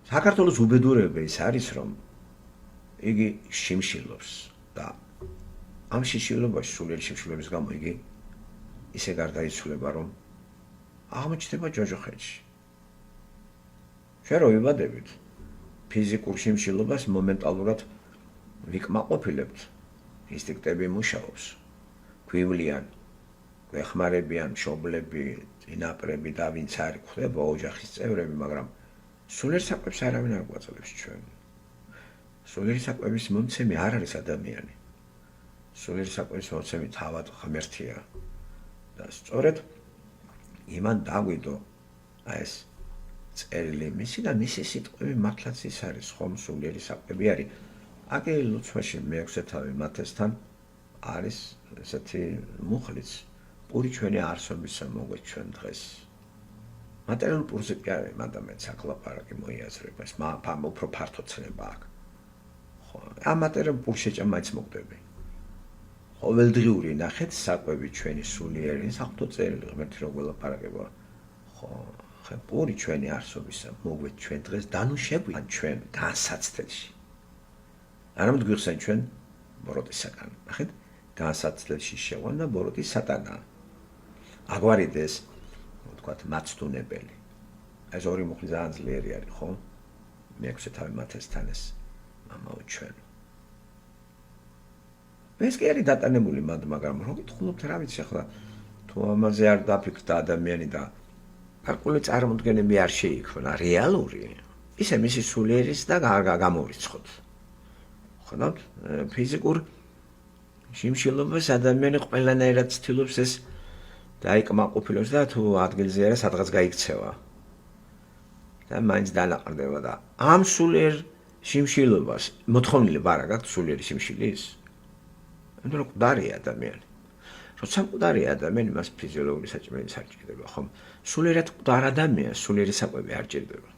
საქართველოს უბედურება ის არის, რომ იგი შიმშილობს და ამ შიმშილობაში, სულიერი შიმშილობის გამო იგი ისე გარდაიცვლება, რომ აღმოჩნდება ჯოჯოხეთში. ჩვენ რო ვიბადებით, ფიზიკურ შიმშილობას მომენტალურად ვიკმაყოფილებთ, ინსტინქტები მუშაობს, გვივლიან, გვეხმარებიან მშობლები, წინაპრები და ვინც არის ხდება ოჯახის წევრები, მაგრამ სულიერ საკვებს არავინ არ გვაძლევს ჩვენ. სულიერი საკვების მომცემი არ არის ადამიანი. სულიერი საკვების მომცემი თავად ღმერთია. და სწორედ იმან დაგვიდო ეს წერილი მისი და მისი სიტყვები მართლაც ის არის, ხომ სულიერი საკვები არის. აქ ლოცვაში მეექვსე თავი მათესთან არის ესეთი მუხლიც, პური ჩვენი არსობისა მოგვეც ჩვენ დღეს. მატერიალურ პურზე კი არის ადამიანს აკლაპარაკი მოიაზრება, ეს უფრო ფართო ცნება აქვს. ხო, ამ მატერიალურ პურში ჭამაც მოგვდები. ყოველდღიური ნახეთ საკვები ჩვენი სულიერი, საფრთხო წერილი ღმერთი რო გველაპარაკება. ხო, ხე პური ჩვენი არსობისა მოგვეც ჩვენ დღეს დანუშეგვიან ჩვენ განსაცდელში. არამედ გვიხსენ ჩვენ ბოროტისაგან. ნახეთ, განსაცდელში შეყვან და ბოროტი სატანა. აგვარიდეს, ვთქვათ, მაცდუნებელი. ეს ორი მუხლი ძალიან ძლიერი არის, ხო? მეექვსე თავი მათესთან ეს მამაო ჩვენ. ეს კი არის დატანებული მანდ, მაგრამ რო გითხულობთ რა ვიცი ახლა თუ ამაზე არ დაფიქრდა ადამიანი და გარკვეული წარმოდგენები არ შეიქმნა რეალური, ისე მისი სულიერის და გამორიცხოთ. ხედავთ, ფიზიკურ შიმშილობას ადამიანი ყველანაირად ცდილობს ეს დაიკმაყოფილოს და თუ ადგილზე არა სადღაც გაიქცევა. და მაინც დანაყრდება და ამ სულიერ შიმშილობას მოთხოვნილება არა გაქვთ სულიერი შიმშილის? ანუ რომ მკვდარია ადამიანი. როცა მკვდარია ადამიანი, მას ფიზიოლოგიური საჭმელი საჭიროება, ხომ? სულიერად მკვდარ ადამიანს სულიერი საკვები არ ჭირდება.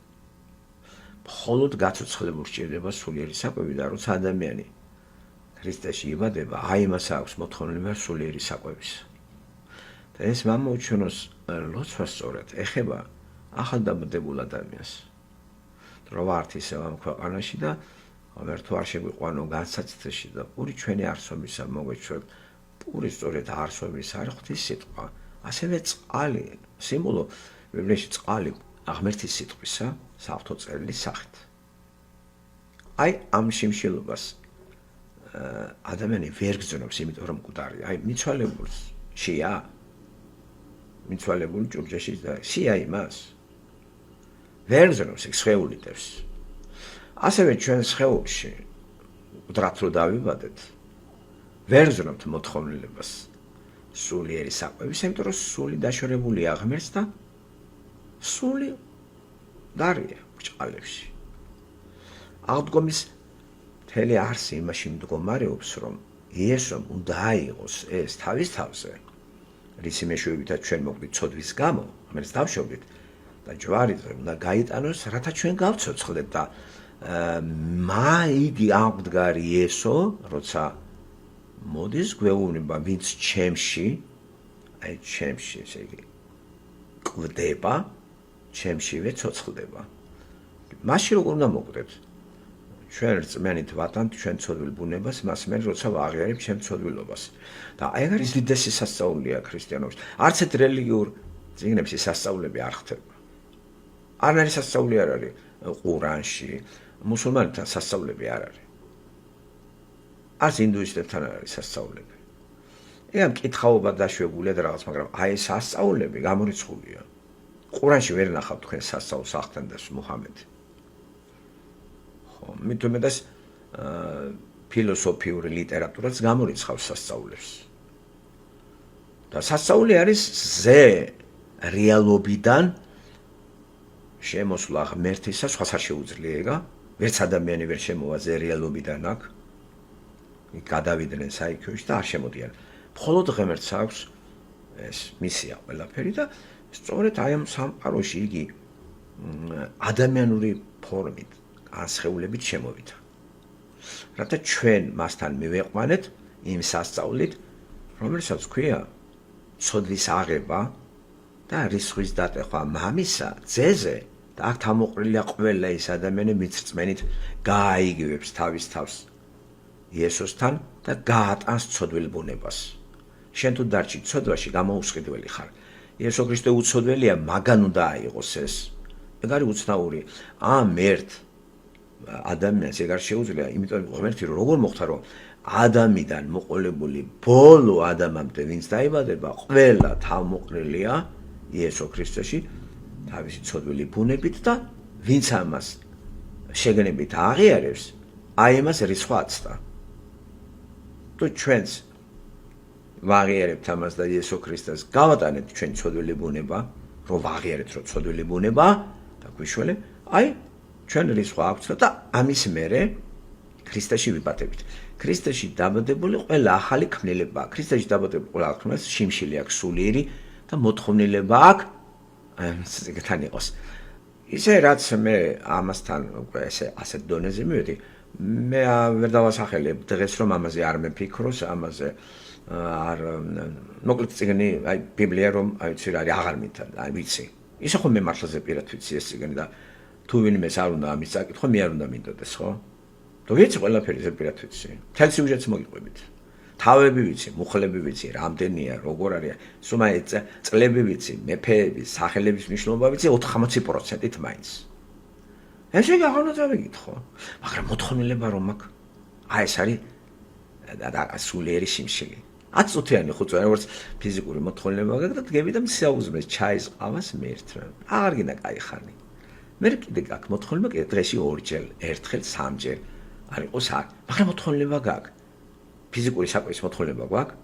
მხოლოდ გაცოცხლებულ სჭირდება სულიერი საკვები და როცა ადამიანი ქრისტეში იბადება, აი მას აქვს მოთხოვნილება სულიერი საკვების. და ეს მამოუჩვენოს ლოცვა სწორად ეხება ახალდაბადებულ ადამიანს. რო ვართ ისევ ამ ქვეყანაში და ღმერთო არ შეგვიყვანო განსაცდელში და პური ჩვენი არსობისა მოგვეჩვევ. პური სწორედ არსობის არის ღვთის სიტყვა. ასევე წყალი, სიმბოლო ბიბლიაში წყალი ღმერთის სიტყვისა, საფრთხო წერილის სახით. აი ამ შიმშილობას ადამიანი ვერ გძნობს, იმიტომ რომ მკვდარია. აი მიცვალებულს შეა მიცვალებული ჭურჭეში და შეა იმას ვერ გძნობს, იქ სხეული დევს. ასევე ჩვენ სხეულში მკვდრად რო დავიბადეთ, ვერ გძნობთ მოთხოვნილებას სულიერი საკვების, იმიტომ რომ სული დაშორებულია ღმერთს და სული დარია ბრჭყალებში. აღდგომის მთელი არსი იმაში მდგომარეობს, რომ იესომ უნდა აიღოს ეს თავის თავზე, რისი მეშვეობითაც ჩვენ მოგვდით ცოდვის გამო, ღმერთს დავშობდით და ჯვარიზე უნდა გაიტანოს, რათა ჩვენ გავცოცხლდეთ და იგი აღმდგარი იესო, როცა მოდის გვეუბნება, ვინც ჩემში, აი ჩემში, ესე იგი კვდება, ჩემშივე ცოცხლდება. მაშინ როგორ უნდა მოკვდეთ? ჩვენ რწმენით ვატანთ ჩვენ ცოდვილ ბუნებას, მას მე როცა ვაღიარებ ჩემ ცოდვილობას. და აი არის დიდესი სასწაულია ქრისტიანობაში. არც ერთ რელიგიურ წიგნებში სასწაულები არ ხდება. არანაირი სასწაული არ არის ყურანში, მუსულმანთა სასწაულები არ არის. არც ინდუისტებთან არ არის სასწაულები. ეგ მკითხაობა დაშვებულია და რაღაც, მაგრამ აი ეს სასწაულები გამორიცხულია. ყურანში ვერ ნახავთ თქვენ სასწაულს ახდენდეს მუჰამედი. ხო, მით უმეტეს ფილოსოფიური ლიტერატურაც გამორიცხავს სასწაულებს. და სასწაული არის ზე რეალობიდან შემოსვლა ღმერთისა, სხვას არ შეუძლიება, ვერც ადამიანი ვერ შემოვა ზე რეალობიდან აქ. გადავიდნენ საიქიოში და არ შემოდიან. მხოლოდ ღმერთს აქვს ეს მისია ყველაფერი და სწორედ აი ამ სამყაროში იგი ადამიანური ფორმით, განსხეულებით შემოვიდა. რათა ჩვენ მასთან მივეყვანეთ იმ სასწაულით, რომელსაც ქვია ცოდვის აღება და რისხვის დატეხვა მამისა, ძეზე და აქ თავმოყრილია ყველა ის ადამიანები, ვინც რწმენით გააიგივებს თავის თავს იესოსთან და გაატანს ცოდვილ ბუნებას. შენ თუ დარჩი ცოდვაში, გამოუსყიდველი ხარ. იესო ქრისტე უცოდველია, მაგან უნდა აიღოს ეს. ეგ არის უცნაური. ამ ერთ ადამიანს ეგ არ შეუძლია, იმიტომ ღმერთი როგორ მოხდა, რომ ადამიდან მოყოლებული ბოლო ადამიანამდე, ვინც დაიბადება, ყველა თავმოყრილია იესო ქრისტეში, თავისი ცოდვილი ბუნებით და ვინც ამას შეგნებით აღიარებს, აი ამას რისხვა აცდა. თუ ჩვენც ვაღიარებთ ამას და იესო ქრისტეს გავატანეთ ჩვენი ცოდვილი ბუნება, რომ ვაღიარებთ, რომ ცოდვილი ბუნება და გვიშველე, აი ჩვენ რისხვა აქვს და ამის მერე ქრისტეში ვიბადებით. ქრისტეში დაბადებული ყველა ახალი ქმნილება. ქრისტეში დაბადებული ყველა ქმნილებას შიმშილი აქვს, სულიერი და მოთხოვნილება აქვს თან იყოს. ისე რაც მე ამასთან უკვე ესე ასეთ დონეზე მივედი, მე ვერ დავასახელებ დღეს რომ ამაზე არ მეფიქროს, ამაზე არ მოკლედ წიგნი, აი ბიბლია რომ აი ვიცი რა არის აღარ მინდა, აი ვიცი. ისე ხომ მე მართლაზე პირად ვიცი ეს წიგნი და თუ ვინმეს არ უნდა ამის წაკითხვა, მე არ უნდა მინდოდეს, ხო? და ვიცი ყველაფერი ზე პირად ვიცი. თელ სიუჟეტს მოგიყვებით. თავები ვიცი, მუხლები ვიცი, რამდენია, როგორ არის, სუმა წლები ვიცი, მეფეების, სახელების მნიშვნელობა ვიცი 80%-ით მაინც. ესე გაღონოთ ავიგითხო. მაგრამ მოთხოვნილება რომ მაქვს, აი ეს არის და სულიერი შიმშილი. 10 წუთიანი ხუწვა, როგორც ფიზიკური მოთხოვნილება გაქვს და დგები და მსაუზმეს ჩაის ყავას მიერთვა. აღარ გინდა კაი ხანი. მე კიდე გაქვს მოთხოვნილება, კიდე დღეში 2 ჯერ, ერთხელ 3 ჯერ. არ იყოს აქ, მაგრამ მოთხოვნილება გაქვს. ფიზიკური საკვების მოთხოვნილება გვაქვს.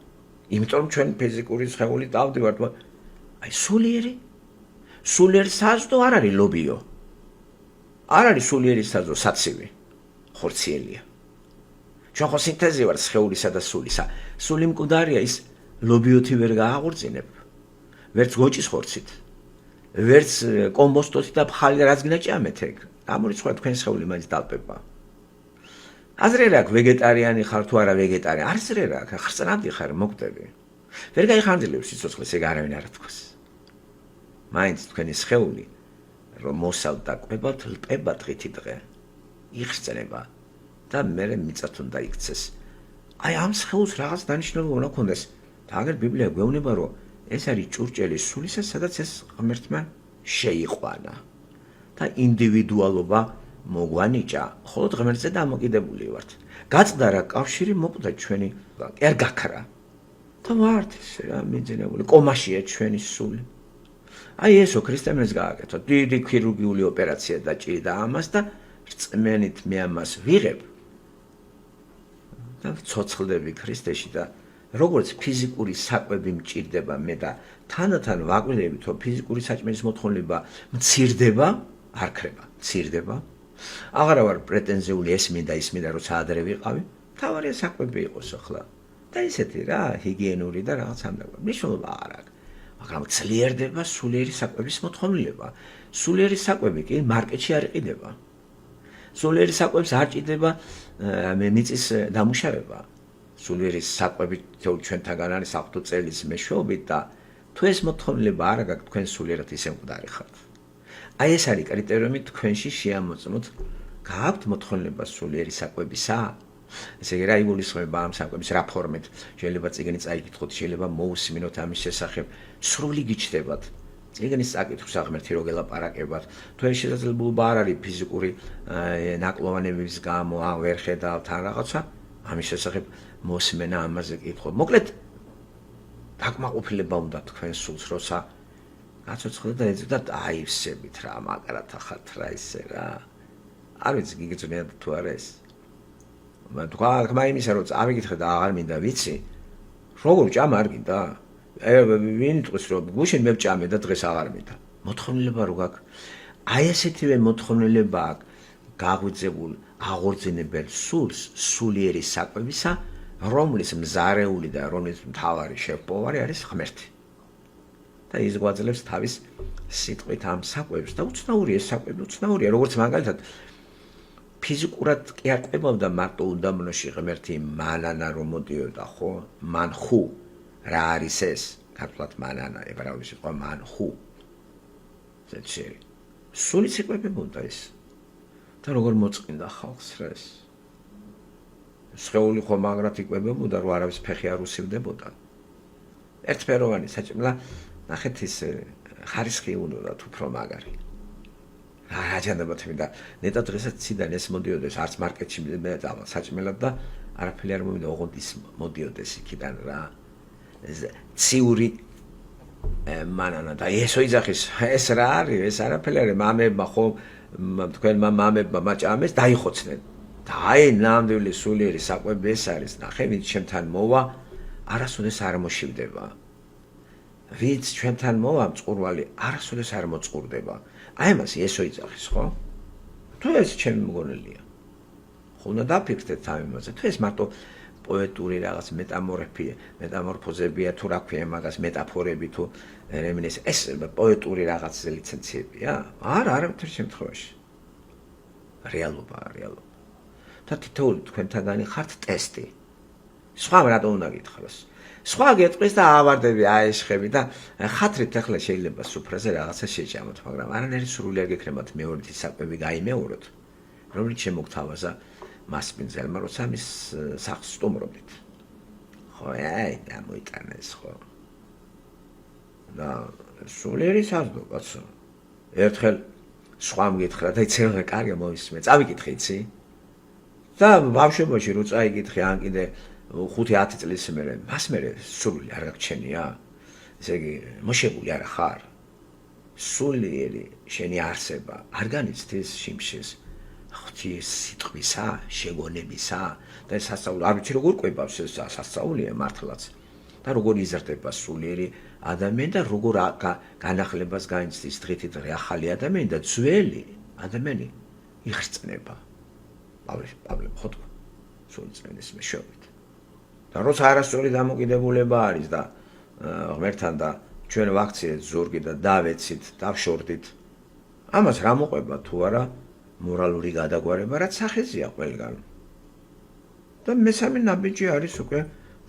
იმიტომ რომ ჩვენ ფიზიკური სხეული დავდივართ, აი სულიერი საზდო არ არის ლობიო. არ არის სულიერი საზდო საცივი. ხორციელია. ჩვენ ხო სინთეზი ვარ სხეულისა და სულისა. სული მკვდარია, ის ლობიოთი ვერ გააღორწინებ. ვერც გოჭის ხორცით. ვერც კომბოსტოთი და ფხალი და რაც გინდა ჭამეთ ეგ. გამორიცხვა თქვენ სხეული მაინც დალპება. აზრე რა აქვს ვეგეტარიანი ხარ თუ არა ვეგეტარიანი? არ აზრე რა აქვს, ხრწნადი ხარ, მოკვდები. ვერ გაიხანდელებს სიცოცხლეს, ეგ არავინ არ თქვას. მაინც თქვენი სხეული რომ მოსავთ და კვებავთ, ლპება დღითი დღე. იხსნება და მერე მიწათ უნდა იქცეს. აი ამ სხეულს რაღაც დანიშნულება უნდა ქონდეს. და აგერ ბიბლია გვეუბნება, რომ ეს არის ჭურჭელი სულისა, სადაც ეს ღმერთმა შეიყვანა. და ინდივიდუალობა მოგვანიჭა, ხოლო ღმერთზე დამოკიდებული ვართ. გაწდა რა კავშირი მოკვდა ჩვენი, არ გაქრა. და ვართ ესე რა მიძინებული, კომაშია ჩვენი სული. აი ესო ქრისტემეს გააკეთო, დიდი ქირურგიული ოპერაცია დაჭირდა ამას და რწმენით მე ამას ვიღებ. და ცოცხლდები ქრისტეში და როგორც ფიზიკური საკვები მჭირდება მე და თანდათან ვაკვირდებით, რომ ფიზიკური საჭმელის მოთხოვნილება მცირდება, არ ქრება, მცირდება. აღარა ვარ პრეტენზიული ეს მინდა როცა ადრე ვიყავი, თავარია საკვები იყოს ახლა. და ისეთი რა, ჰიგიენური და რაღაც ამდაგვა. მნიშვნელობა არ აქვს. მაგრამ ძლიერდება სულიერი საკვების მოთხოვნილება. სულიერი საკვები კი მარკეტში არ იყიდება. სულიერი საკვებს არ ჭირდება მიწის დამუშავება. სულიერი საკვები ჩვენთაგან არის 8 წელის მეშვეობით და თუ ეს მოთხოვნილება არ გაქვთ, თქვენ სულიერად ისე მკვდარი ხართ. აი ეს არის კრიტერიუმი თქვენში შეამოწმოთ, გაქვთ მოთხოვნილება სულიერი საკვებისა? ესე იგი რა იგულისხმება ამ საკვების რა ფორმით? შეიძლება წიგნი წაიკითხოთ, შეიძლება მოусმინოთ ამის შესახებ, სრული გიჩნდებათ. წიგნის წაკითხვის აღმერთი რო გელაპარაკებათ, თუ ეს შესაძლებლობა არ არის ფიზიკური ნაკლოვანების გამო, ვერ ხედავთ ან რაღაცა, ამის შესახებ მოსმენა ამაზე კითხოთ. მოკლედ დაკმაყოფილება უნდა თქვენ სულს, როცა გაცოცხლდეთ და ეძებდათ აივსებით რა, მაგრათა ხართ რა ისე რა. არ ვიცი გიგრძნიათ თუ არა ეს. თქვა ხმა იმისა რომ წავიკითხე და აღარ მინდა ვიცი. როგორ ჭამა არ გინდა? ვინ იტყვის რომ გუშინ მე ვჭამე და დღეს აღარ მინდა. მოთხოვნილება რო გაქვს. აი ესეთივე მოთხოვნილება აქვს გაღვიძებულ აღორძინებელ სულს, სულიერი საკვებისა, რომლის მზარეული და რომლის მთავარი შეფოვარი არის ღმერთი. და ის გვაძლევს თავის სიტყვით ამ საკვებს და უცნაურია ეს საკვები, უცნაურია, როგორც მაგალითად ფიზიკურად კი არ ყვებავდა მარტო უდაბნოში ღმერთი მანანა რომ მოდიოდა, ხო? მანხუ რა არის ეს? ქართულად მანანა, ებრაული სიტყვა მანხუ. ზეცერი. სულიც იკვებებოდა ეს. და როგორ მოწყინდა ხალხს რა ეს. სხეული ხომ მაგრად იკვებებოდა, რომ არავის ფეხი არ უსივდებოდა. ერთფეროვანი საჭმელა, ნახეთ ის ხარისხი უნდა უფრო მაგარი. რა ჯანდებათ მინდა, ნეტა დღესაც ციდან ეს მოდიოდეს, არც მარკეტში მე დავა საჭმელად და არაფერი არ მომიდა, ოღონდ ის მოდიოდეს იქიდან რა. ეს ციური მანანა და ესო იძახის, ეს რა არის, ეს არაფერი არის, მამებმა ხო თქვენმა მამებმა მაჭამეს დაიხოცნენ. და აი ნამდვილი სულიერი საკვები ეს არის, ნახე ვინც ჩემთან მოვა, არასოდეს არ მოშივდება. ვინც ჩვენთან მოვა მწყურვალი, არასოდეს არ მოწყურდება. აი მას ესო იძახის, ხო? თუ ეს ჩემი მგონელია. ხო უნდა დაფიქრდეთ ამ იმაზე, თუ ეს მარტო პოეტური რაღაც მეტამორფოზებია თუ რა ქვია მაგას მეტაფორები თუ რემინეს ეს პოეტური რაღაც ლიცენციებია? არა, არავითარ შემთხვევაში. რეალობაა, რეალობა. და თითოეული თქვენთაგანი ხართ ტესტი. სხვა რატო უნდა გითხრას? სხვა გეტყვის და ავარდები აეშხები და ხათრით ახლა შეიძლება სუფრაზე რაღაცა შეჭამოთ, მაგრამ არანაირი სრული არ გექნებათ მეორეთი საკვები გაიმეოროთ, რომელიც შემოგთავაზა მასპინძელმა, როცა მის სახლს სტუმრობდით. ხო, აი, გამოიტანეს ხო. და სულიერი საზდო, კაცო. ერთხელ სხვამ გითხრა და იცი რა კარგი მოისმე. წავიკითხე, იცი? და ბავშვობაში რო წაიკითხე ან კიდე 5-10 წლის მერე, მას მერე სული არ გაგჩენია? ესე იგი, მოშებული არა ხარ? სულიერი შენი არსება არ განიცდის შიმშილს? ღვთის სიტყვისა, შეგონებისა და ეს სასწაული, არ ვიცი როგორ ყვებავს ეს სასწაულია მართლაც. და როგორ იზრდება სულიერი ადამიანი და როგორ განახლებას განიცდის დღითი დღე ახალი ადამიანი და ძველი ადამიანი იხსნება. პავლე ხო თქვა, სული წმინდის მეშვეობით. და როცა არასწორი დამოკიდებულება არის და ღმერთთან და ჩვენ ვაქციეთ ზურგი და დავეცით, დავშორდით, ამას რა მოყვება თუ არა მორალური გადაგვარება, რაც სახეზეა ყველგან. და მესამე ნაბიჯი არის უკვე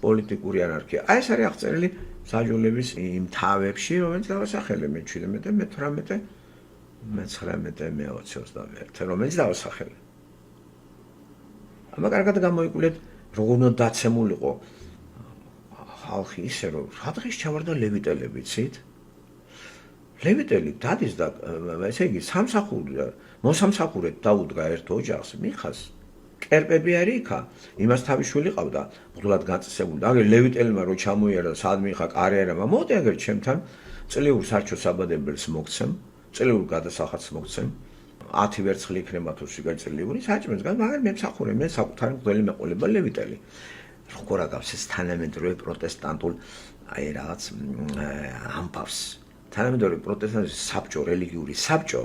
პოლიტიკური ანარქია. აი ეს არის აღწერილი საჯულების იმ თავებში, რომელიც დავასახელე მე-17, მე-18, მე-19, მე-20, რომელიც დავასახელე. ამა კარგად გამოიკვლეთ, როგორ უნდა დაცემულიყო ხალხი ისე, რომ რა დღეს ჩავარდა ლევიტელები, იცით? ლევიტელი დადის და ესე იგი მოსამსახურედ დაუდგა ერთ ოჯახს, მიხას კერპები არის იქა, იმას თავი შვილი ყავდა, ბრძოლად გაწესებული და აგერ ლევიტელმა რო ჩამოიარა და სად მიხა კარიერა, მოდი აგერ ჩემთან წლიურ საჩო საბადებელს მოგცემ, წლიურ გადასახადს მოგცემ, 10 ვერცხლი იქნება თუ სიგარწლიური, საჭმელს გან, მაგრამ მე მსახურე, მე საკუთარი მღვდელი მეყოლება ლევიტელი. როგორ აგავს ეს თანამედროვე პროტესტანტულ აი რაღაც ამბავს. თანამედროვე პროტესტანტის საბჭო, რელიგიური საბჭო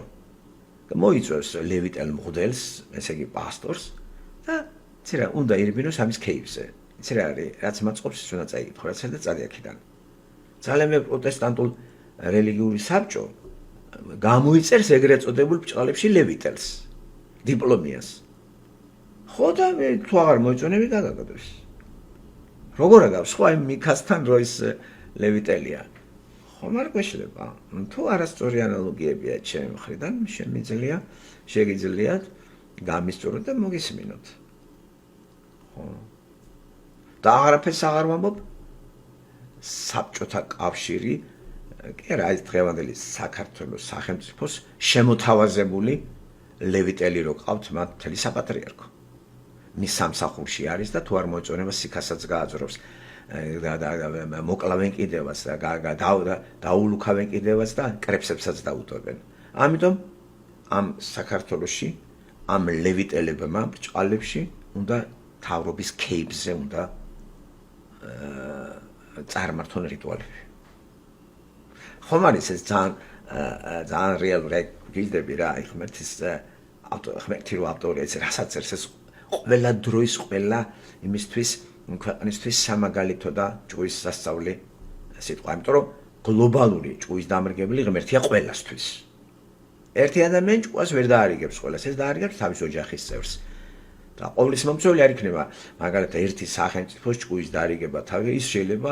მოიწვევს ლევიტელ მღვდელს, ესე იგი პასტორს და ცირა უნდა ირბინოს ამის კეიფზე. იცი რა არის, რაც მაწყობს ის უნდა წაიკითხო, რაც და წადი აქედან. ძალიან მე პროტესტანტულ რელიგიური საბჭო გამოიწერს ეგრეთ წოდებულ ბჭყალებში ლევიტელს, დიპლომიას. ხო და მე თუ აღარ მოიწონები გაგაგდებს. როგორ აგავს სხვა იმ მიქასთან რო ის ლევიტელია? ხომ არ გვეშლება? თუ არასწორი ანალოგიებია ჩემი მხრიდან, შეგიძლიათ გამისწოროთ და მოგისმინოთ. ხო. და აღარაფერს აღარ ვამბობ, საბჭოთა კავშირი, კი არა, ეს დღევანდელი საქართველოს სახელმწიფოს შემოთავაზებული ლევიტელი რო ყავთ მათ მთელი საპატრიარქო. მის სამსახურში არის და თუ არ მოეწონება სიქასაც გააძრობს. მოკლავენ კიდევაც და დაულუქავენ კიდევაც და კრებსებსაც დაუტოვებენ. ამიტომ ამ საქართველოში ამ ლევიტელებმა ბჭყალებში უნდა თავრობის კეიფზე უნდა წარმართონ რიტუალები. ხომ არის ეს ძალიან რეალური გიზდები რა, ღმერთი რო ავტორია ეს რასაც ეს ყველა დროის ყველა იმისთვის ქვეყნისთვის სამაგალითო და ჭუის სასწავლი სიტყვა, იმიტომ რომ გლობალური ჭუის დამრგებელი ღმერთია ყველასთვის. ერთი ადამიანი ჭუას ვერ დაარიგებს ყველას, ეს დაარიგებს თავის ოჯახის წევრს. და ყოვლის მომწვეული არ იქნება მაგალითად ერთი სახელმწიფოს ჭუის დაარიგება თავი, ის შეიძლება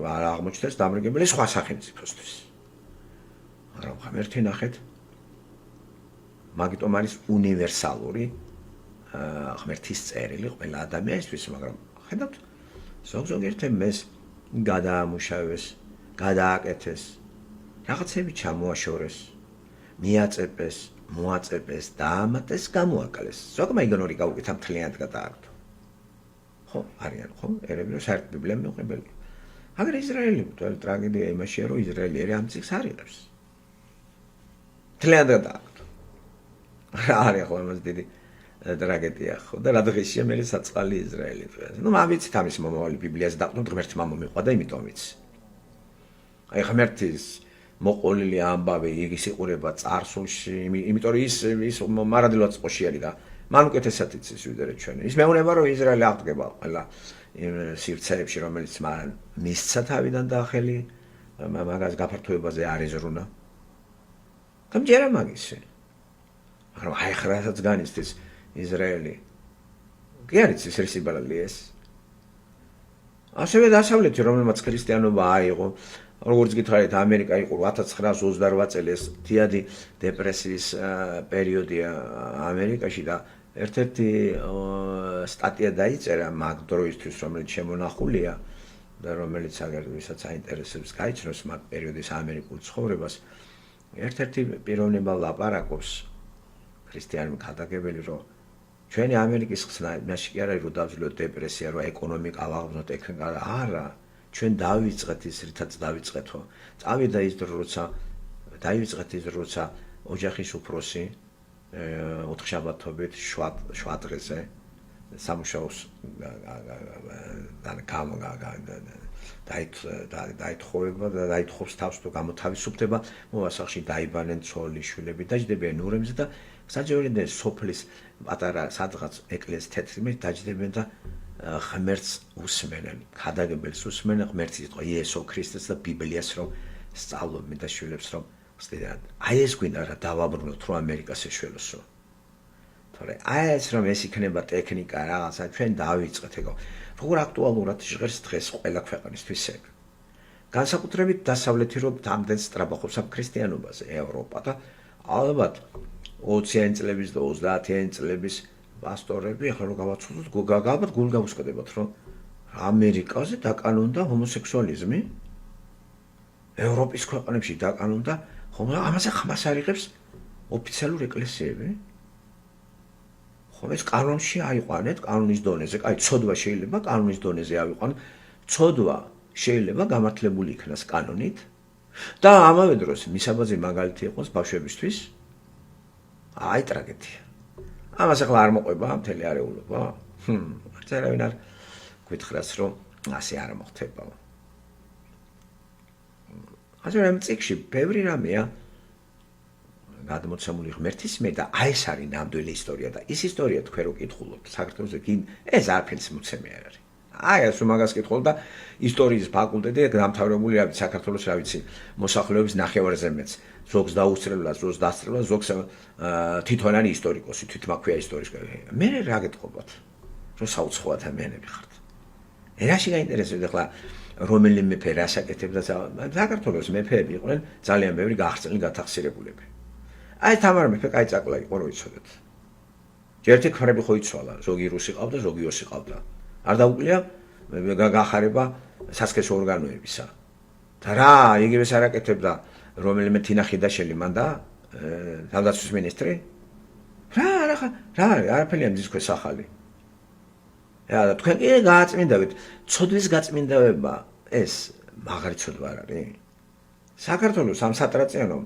არ აღმოჩნდეს დამრგებელი სხვა სახელმწიფოსთვის. მაგრამ ღმერთი ნახეთ, მაგიტომ არის უნივერსალური ღმერთის წერილი ყველა ადამიანისთვის, მაგრამ ხედავთ ზოგ-ზოგ ერთებს გადაამუშავეს, გადააკეთეს, რაღაცები ჩამოაშორეს, მიაწეპეს, მოაწეპეს, დაამატეს, გამოაკალეს. ზოგმა იგნორი გაუკეთა მთლიანად გადააკეთო. ხო, არიან ხო? ერები რომ საერთოდ ბიბლია მიუღებელი. მაგრამ ისრაელი თვითონ ტრაგედია იმაშია, რომ ისრაელიერი ამ წიგნს არ იღებს. მთლიანად გადააკეთო. რა არის ხო ამას დიდი ტრაგედია ხო და რა დღეშია მე საწყალი ისრაელი დღეს. ნუ მამიცით ამის მომავალი ბიბლიაზე დაყნოთ ღმერთმა მომიყვა და იმიტომ ვიცი. აი ღმერთის მოყოლილი ამბავი ის იყურება წარსულში, იმიტომ რომ ის მარადილად წყოში არის და მან უკეთესად იცის ვიდრე ჩვენ. ის მეუბნება რომ ისრაელი აღდგება ყველა იმ სივრცეებში, რომელიც მან მისცა თავიდან და ხელი მაგას გაფართოებაზე არ ეზრუნა. გამჯერა მაგისი. მაგრამ აი ხრასაც განიცდის ისრაელი. კი არის ის რისიბალალი ეს. ასევე დასავლეთი, რომელმაც ქრისტიანობა აიღო, როგორც გითხარით, ამერიკა იყო 1928 წელი ეს თიადი დეპრესიის პერიოდია ამერიკაში და ერთ-ერთი სტატია დაიწერა მაგ დროისთვის, რომელიც შემონახულია და რომელიც აგერ ვისაც აინტერესებს გაიცნობს მაგ პერიოდის ამერიკულ ცხოვრებას. ერთ-ერთი პიროვნება ლაპარაკობს ქრისტიანი ქადაგებელი, რომ ჩვენი ამერიკის ხსნა იმაში კი არა, რომ დავძლოთ დეპრესია, რომ ეკონომიკა ავაღბნოთ ეკონომიკა არა. ჩვენ დავიწყეთ ის, რითაც დავიწყეთო. წავიდა ის დრო, როცა ოჯახის უფროსი ოთხშაბათობით შვა დღეზე სამუშაოს დაითხოვება და დაითხოვს თავს თუ გამოთავისუფლდება, მოვასახში დაიბანენ ცოლი, შვილები, დაჯდებიან ურემზე და საჯეროდენ სოფლის პატარა სადღაც ეკლესიის თეთრმე დაჯდებიან და ღმერთს უსმენენ, ქადაგებელს უსმენენ, ღმერთის სიტყვა იესო ქრისტეს და ბიბლიას რომ სწავლობენ და შვილებს რომ ვსწრებენ. აი ეს გვინდა რა დავაბრუნოთ რომ ამერიკას ეშველოსო. თორე აი ეს რომ ეს იქნება ტექნიკა რაღაცა ჩვენ დავიწყეთ ეგო. როგორ აქტუალურად ჟღერს დღეს ყველა ქვეყნისთვის ეგ. განსაკუთრებით დასავლეთი რომ თამდენ სწრაფობს ამ ქრისტიანობაზე ევროპა და ალბათ 20-იანი წლების და 30-იანი წლების პასტორები ახლა რომ გავაცხოვოთ გაგაბად გულ გავუსკდებათ რომ ამერიკაზე დაკანონდა ჰომოსექსუალიზმი ევროპის ქვეყნებში დაკანონდა ხომ ამაზე ხმას არიღებს ოფიციალური ეკლესიები ხომ ეს კანონში აიყვანეთ კანონის დონეზე აი ცოდვა შეიძლება კანონის დონეზე ავიყვანოთ ცოდვა შეიძლება გამართლებული იქნას კანონით და ამავე დროს მისაბაძე მაგალითი იყოს ბავშვებისთვის აი ტრაგედია ამას ახლა არ მოყვება მთელი არეულობა? არავინ არ გითხრას რომ ასე არ მოხდება. ასე რომ წიგში ბევრი რამეა გადმოცემული ღმერთის მიერ და აი ეს არის ნამდვილი ისტორია და ის ისტორია თქვენ რო კითხულობთ საქართველოზე გინ ეს არაფერს მოცემე არ არის. აი ეს რომ მაგას კითხულ და ისტორიის ფაკულტეტი დამთავრებული რა ვიცი საქართველოს რა ვიცი მოსახლეობის ნახევარზე მეც ზოგს დაუსწრებლა ზოგს დასწრებლა ზოგს თვითონ არის ისტორიკოსი თვითმაქვია ისტორიკოსი მე რა გეტყობათ რომ საუცხო ადამიანები ხართ ერაში გაინტერესებდა ხლა რომელი მეფე რას აკეთებდა საქართველოს მეფეები იყვნენ ძალიან ბევრი გაახსნილი გათახსირებულები აი თამარ მეფე კაი წაკლა იყო რო იცოდეთ ერთი ქრები ხო იცვალა ზოგი რუსი ყავდა ზოგი ოსი ყავდა არ დაუკლია გახარება სასქესო ორგანოებისა და რა იგივეს არ აკეთებდა რომელიმე თინა ხიდაშელი მან და თავდაცვის მინისტრი რა არაფერი ამის ქვეშ ახალი რა თქვენ კი გააწმინდავით ცოდვის გაწმინდავება ეს მაგარი ცოდვა არ არის საქართველოს ამ სატრაციანომ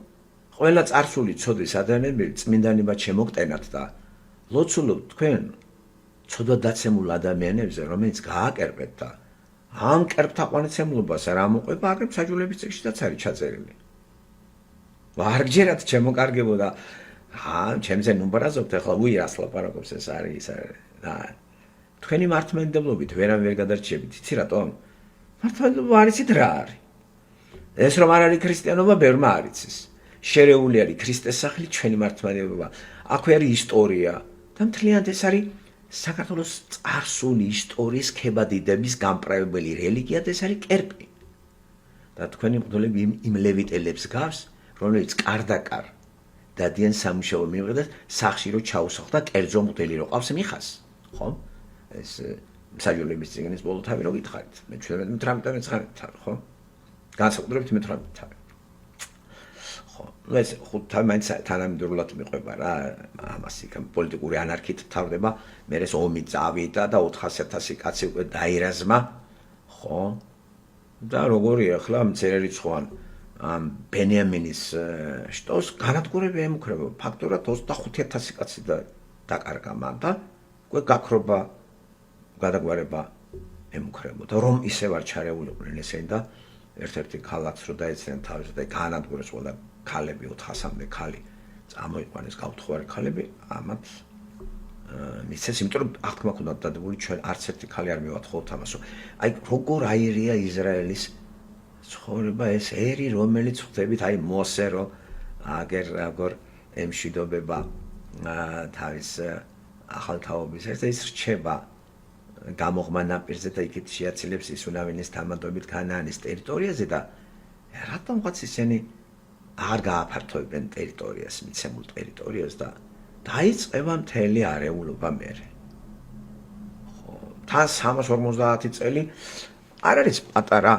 ყველა წარსული ცოდვის ადამიანები წმინდანებად შემოგტენათ და ლოცულობთ თქვენ ცოდვა დაცემულ ადამიანებზე რომელიც გააკერბეთ და ამ კერპთაყვანიცემლობას არ ამოყვება აგრეთვე საჯულების წიგნშიც არის ჩაწერილი ვარგჯერად შემოკარგებო და ჩემზე ნუმბარაზობთ ახლა უირას ლაპარაკობს ეს არის და თქვენი მართლმადიდებლობით ვერავინ ვერ გადარჩებით იცი რატომ მართლმადიდებლობა არ იცით რა არის ეს რომ არ არის ქრისტიანობა ბევრმა არ იცის შერეული არის ქრისტეს სახელი ჩვენი მართლმადიდებლობა აქვე არის ისტორია და მთლიანად ეს არის საქართველოს წარსული ისტორიის ქებადიდების გამპრევებელი რელიგია და ეს არის კერპი და თქვენი მღვდლები იმ ლევიტელებს გავს რომელიც კარდაკარ დადიან სამუშაო მიიღეს სახში რო ჩაუსახდა კერძო მოდელი რო ყავს მიხას ხო ეს მსაჯულების წიგნის ბოლო თავი რო გითხარით მე 17-18 წელიწადით ხო განსაკუთრებით მე-18 თავი ხო ეს ხუთ თავი მაინც თანამედროვებლად მიყვება რა ამას იქ პოლიტიკური ანარქიით თავდება მე ეს ომი წავიდა და 400,000 კაცი უკვე დაირაზმა ხო და როგორია ახლა მწერელი ცხوان ამ ბენიამინის შტოს განადგურება ემუქრება ფაქტურად 25,000 კაცი დაკარგა მან და უკვე გაქრობა გადაგვარება ემუქრებოდა რომ ისევ არ ჩარეულიყვნენ ესენი და ერთ-ერთი ქალაქს რო დაეცნენ თავის და განადგურეს ყველა ქალები 400-მდე ქალი წამოიყვანეს გავთხოვარი ქალები ამათ მისცეს იმიტომ რომ აღთქმა ქონდა დადებული ჩვენ არც ერთი ქალი არ მივათხოვოთ ამასო აი როგორ აირია ისრაელის ცხოვრება ეს ერი რომელიც ხვდებით აი მოსერო აგერ როგორ ემშვიდობება თავის ახალთაობის ეს ის რჩება გამოღმა ნაპირზე და იქით შეაცილებს ისუნავინის თამადობით ქანაანის ტერიტორიაზე და რატომღაც ისინი არ გააფართოვებენ ტერიტორიას მიცემულ ტერიტორიას და დაიწყება მთელი არეულობა მერე ხო თან 350 წელი არ არის პატარა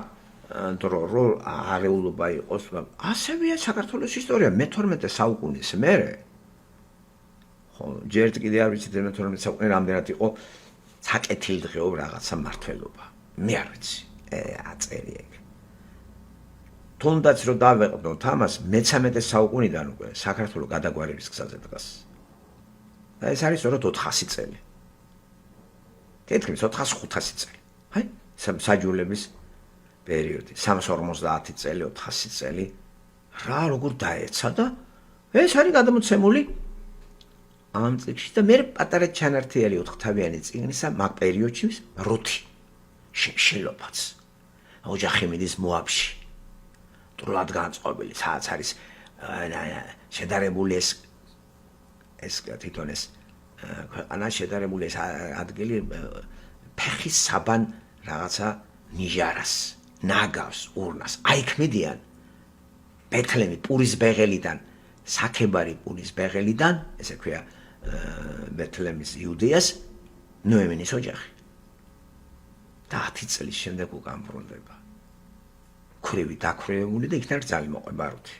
დრო რო არეულობა იყოს ასევეა საქართველოს ისტორია მე-12 საუკუნის მერე ხო ჯერ კიდე არ ვიცით მე-12 საუკუნე რამდენად იყო საკეთილდღეო რაღაცა მართლობა მე არ ვიცი აწერი ეგ თუნდაც რომ დავეყდოთ ამას მე-13 საუკუნიდან უკვე საქართველოს გადაგვარების გზაზე დგას და ეს არის სწორედ 400 წელი თითქმის 400-500 წელი აი საჯულების პერიოდი 350 წელი 400 წელი რა როგორ დაეცა და ეს არის გადამოცემული ამ წიგნში და მე პატარა ჩანართიელი 4-თავიანი წიგნისა მაგ პერიოდში რუთი შილოფაც ოჯახი მიდის მოაბში დროად განწყობილი სააც არის შედარებული ეს თვითონ ეს ქვეყანა შედარებული ეს ადგილი ფეხის საბან რაღაცა ნიჟარას ნაგავს ურნას აიქ მიდიან ბეთლემი პურის ბეღელიდან საქებარი პურის ბეღელიდან ესე ქვია ბეთლემის იუდეას ნოემინის ოჯახი და 10 წლის შემდეგ უკან ბრუნდება ქრივი დაქრევებული და იქიდან ძალი მოყვება რუთი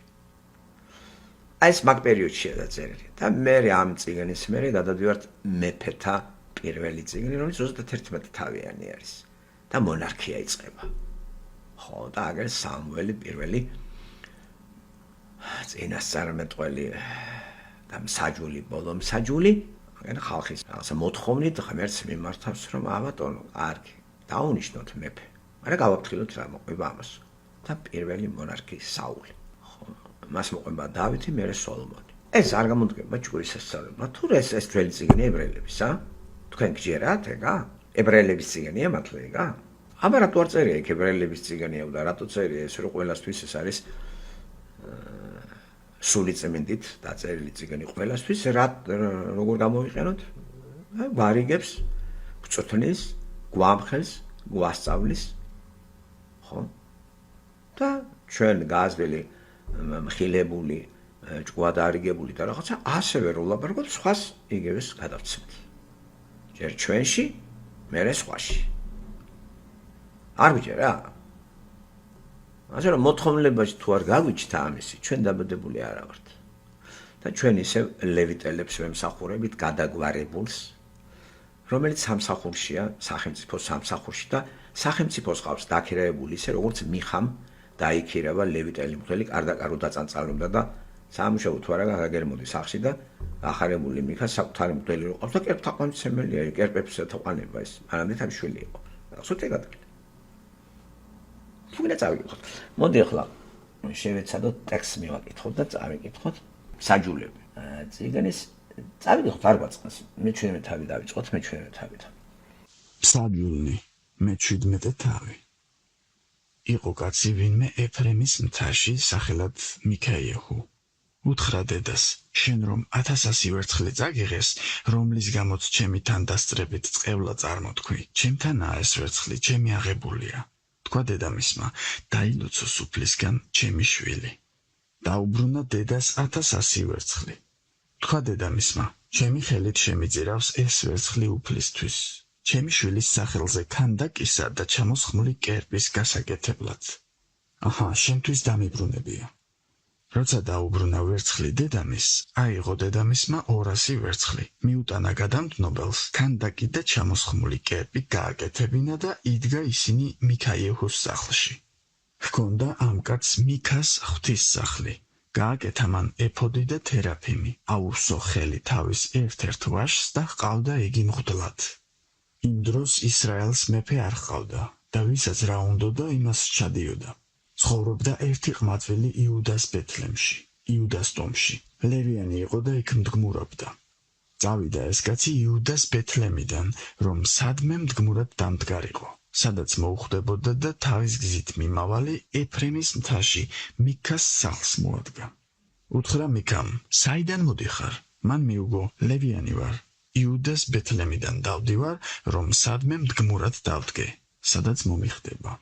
აი ეს მაგ პერიოდში დაწერილი და მე ამ წიგნის მერე გადავდივართ მეფეთა პირველი წიგნი რომელიც 31 თავიანი არის და მონარქია იწყება ხო და აგერ სამუელი პირველი წინასწარმეტყველი და მსაჯული ბოლო მსაჯული მაგენ ხალხის რაღაცა მოთხოვნით ღმერთს მიმართავს რომ აბატონო კარგი დაუნიშნოთ მეფე მაგრამ გავაფრთხილოთ რა მოყვება ამას და პირველი მონარქი საული ხო მას მოყვება დავითი მერე სოლომონი ეს არ გამოდგება ჯვრის შესწავლება თუ ეს ძველი წიგნი ებრაელებისა თქვენ გჯერათ ეგა ებრაელების წიგნია მართლა ეგა აბა რატო არ წერია იქ ებრაელების წიგნია და რატო წერია ეს რომ ყველასთვის ეს არის სული წმინდით დაწერილი წიგნი ყველასთვის როგორ გამოვიყენოთ ვარიგებს გწოთნის გვამხელს გვასწავლის ხო და ჩვენ გაზველი მხილებული ჭკვადარიგებული და რაღაცა ასევე რომ ლაპარაკობ სხვას იგივეს გადავცემთ ჯერ ჩვენში მერე სხვაში არ ვიჯერა ასე რომ მოთხოვნილებაში თუ არ გავიჩნდა ამისი ჩვენ დაბადებული არა ვართ და ჩვენ ისევ ლევიტელებს ვემსახურებით გადაგვარებულს რომელიც სამსახურშია სახელმწიფო სამსახურში და სახელმწიფოს ყავს დაქირავებული ისე როგორც მიხამ დაიქირავა ლევიტელი მთელი კარდაკარო დაწანწალობდა და სამუშაო თუ არა გაგერმოდი სახში და ახარებული მიხა საკუთარი მთელი რო ყავს და კერპთაყვანისმცემელია კერპებს ეთაყვანება ეს მანამდე თავი შვილი იყო სულ ეგად თუ წავიკითხოთ. მოდი ახლა შევეცადოთ ტექსტს მივაკითხოთ და წავიკითხოთ საჯულები. წიგნის წავიკითხოთ არ გვაწყდეს. მე-17 თავი დავიწყოთ, მე-17 თავით. საჯულნი მე-17 თავი. იყო კაცი ვინმე ეფრემის მთაში სახელად მიქაიაჰუ. უთხრა დედას, შენ რომ 1000 ვერცხლი წაგიღეს, რომლის გამოც ჩემი თანდასწრებით წყევლა წარმოთქვი. ჩემთანაა ეს ვერცხლი, ჩემი აღებულია. თქვა დედამისმა, დაილოცო სუფლისგან ჩემი შვილი. დაუბრუნა დედას 1100 ვერცხლი. თქვა დედამისმა, ჩემი ხელით შემიძირავს ეს ვერცხლი უფლისთვის, ჩემი შვილის სახელზე ქანდაკისა და ჩამოსხმული კერპის გასაკეთებლად. აჰა, შენთვის დამიბრუნებია. როცა დაუბრუნა ვერცხლი დედამისს, აიღო დედამისმა 200 ვერცხლი, მიუტანა გადამტნობელს, ქანდაკი და ჩამოსხმული კერპი გააკეთებინა და იდგა ისინი მიქაიეჰოს სახლში. ჰქონდა ამ კაცს მიქას ღვთისსახლი. გააკეთა მან ეფოდი და თერაფიმი, აუვსო ხელი თავის ერთ-ერთ ვაჟს და ჰყავდა იგი მღვდლად. იმ დროს ისრაელს მეფე არ ჰყავდა და ვისაც რა უნდოდა იმას სჩადიოდა. ცხოვრობდა ერთი ყმაწვილი იუდას ბეთლემში, იუდას ტომში. ლევიანი იყო და იქ მდგმურობდა. წავიდა ეს კაცი იუდას ბეთლემიდან, რომ სადმე მდგმურად დამდგარიყო, სადაც მოუხვდებოდა და თავის გზით მიმავალი ეფრემის მთაში მიქას სახლს მოადგა. უთხრა მიქამ, საიდან მოდიხარ? მან მიუგო, ლევიანი ვარ, იუდას ბეთლემიდან დავდივარ, რომ სადმე მდგმურად დავდგე, სადაც მომიხდება.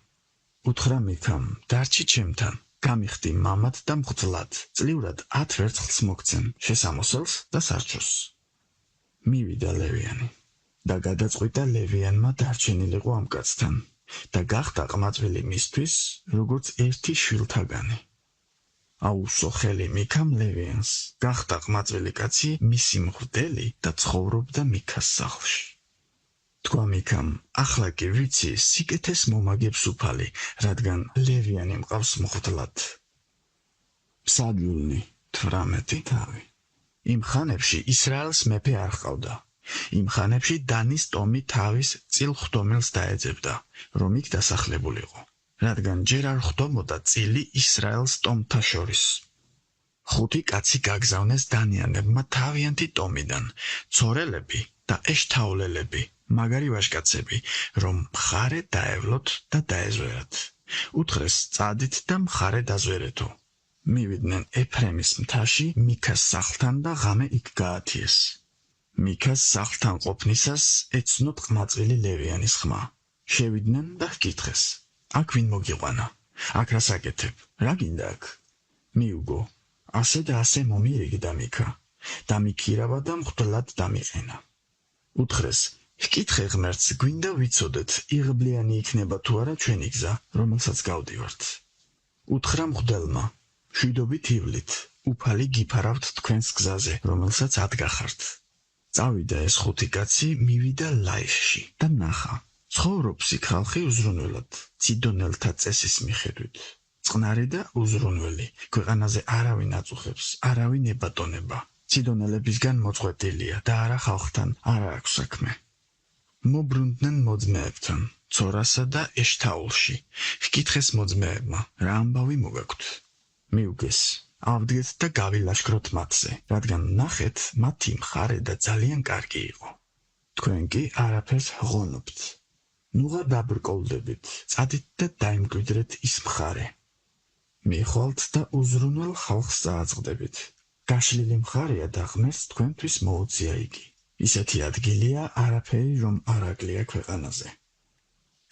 უთხრა მიქამ, დარჩი ჩემთან, გამიხდი მამად და მღვდლად, წლიურად 10 ვერცხლს მოგცემ, შესამოსელს და სარჩოს. მივიდა ლევიანი და გადაწყვიტა ლევიანმა დარჩენილიყო ამ კაცთან და გახდა ყმაწვილი მისთვის, როგორც ერთი შვილთაგანი. აუვსო ხელი მიქამ ლევიანს, გახდა ყმაწვილი კაცი მისი მღვდელი და ცხოვრობდა მიქას სახლში. თქვა მიქამ, ახლა კი ვიცი სიკეთეს მომაგებს უფალი, რადგან ლევიანი მყავს მღვდლად. ფსადიულნი 18 თავი. იმ ხანებში ისრაელს მეფე არ ჰყავდა. იმ ხანებში დანის ტომი თავის წილ ხვდომელს დაეძებდა, რომ იქ დასახლებულიყო, რადგან ჯერ არ ხვდომოდა წილი ისრაელს ტომთა შორის. 5 კაცი გაგზავნეს დანიანებმა თავიანთი ტომიდან, ცორელები და ეშთაოლელები, მაგარი ვაჟკაცები, რომ მხარე დაევლოთ და დაეზვერათ. უთხრეს წადით და მხარე დაზვერეთო. მივიდნენ ეფრემის მთაში მიქას სახლთან და ღამე იქ გაათიეს. მიქას სახლთან ყოფნისას ეცნოთ ყმაწვილი ლევიანის ხმა. შევიდნენ და ჰკითხეს, აქ ვინ მოგიყვანა? აქ რას აკეთებ? რა გინდა აქ? მიუგო, ასე და ასე მომირიგდა მიქა, დამიქირავა და მღვდლად დამიყენა. უთხრეს, ჰკითხე ღმერთს, გვინდა ვიცოდეთ, იღბლიანი იქნება თუ არა ჩვენი გზა, რომელსაც გავდივართ. უთხრა მღვდელმა, შვიდობით ივლით, უფალი გიფარავთ თქვენს გზაზე, რომელსაც ადგახართ. წავიდა ეს 5 კაცი, მივიდა ლაიშში და ნახა, ცხოვრობს იქ ხალხი უზრუნველად, ციდონელთა წესის მიხედვით. წყნარი და უზრუნველი, ქვეყანაზე არავინ აწუხებს, არავინ ებატონება. ციდონელებისგან მოწყვეტილია და არა ხალხთან არა აქვს საქმე. მობრუნდნენ მოძმეებთან, ცორასა და ეშთაოლში. ჰკითხეს მოძმეებმა, რა ამბავი მოგაქვთ? მიუგეს, ავდგეთ და გავილაშქროთ მათზე, რადგან ნახეთ, მათი მხარე და ძალიან კარგი იყო. თქვენ კი არაფერს ღონობთ. ნუღა დაბრკოლდებით, წადით და დაიმკვიდრეთ ის მხარე. მიხვალთ და უზრუნველ ხალხს წააწყდებით. გაშლილი მხარეა და ღმერთს თქვენთვის მოუწია იგი. ისეთი ადგილია არაფერი რომ არ აკლია ქვეყანაზე.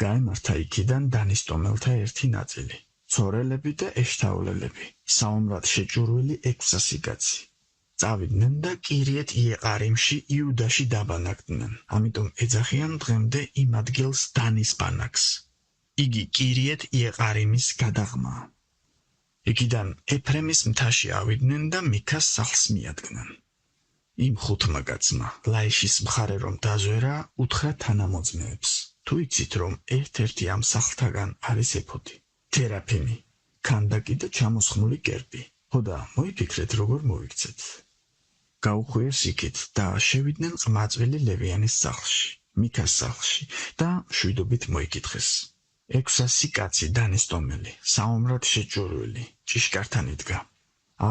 გაემართა იქიდან დანის ტომელთა ერთი ნაწილი, ცორელები და ეშთაოლელები, საომრად შეჭურვილი 600 კაცი. წავიდნენ და კირიეთ იეყარიმში იუდაში დაბანაკდნენ, ამიტომ ეძახიან დღემდე იმ ადგილს დანის ბანაკს. იგი კირიეთ იეყარიმის გადაღმაა. იქიდან ეფრემის მთაში ავიდნენ და მიქას სახლს მიადგნენ. იმ 5 კაცმა, ლაიშის მხარე რომ დაზვერა, უთხრა თანამოძმეებს, თუ იცით რომ ერთ-ერთი ამ სახლთაგან არის ეფოდი, თერაფიმი, ქანდაკი და ჩამოსხმული კერპი, ხოდა მოიფიქრეთ როგორ მოვიქცეთ. გაუხვიეს იქით და შევიდნენ ყმაწვილი ლევიანის სახლში, მიქას სახლში და შვიდობით მოიკითხეს. 600 კაცი დანის ტომელი, საომრად შეჭურვილი, ჭიშკართან იდგა.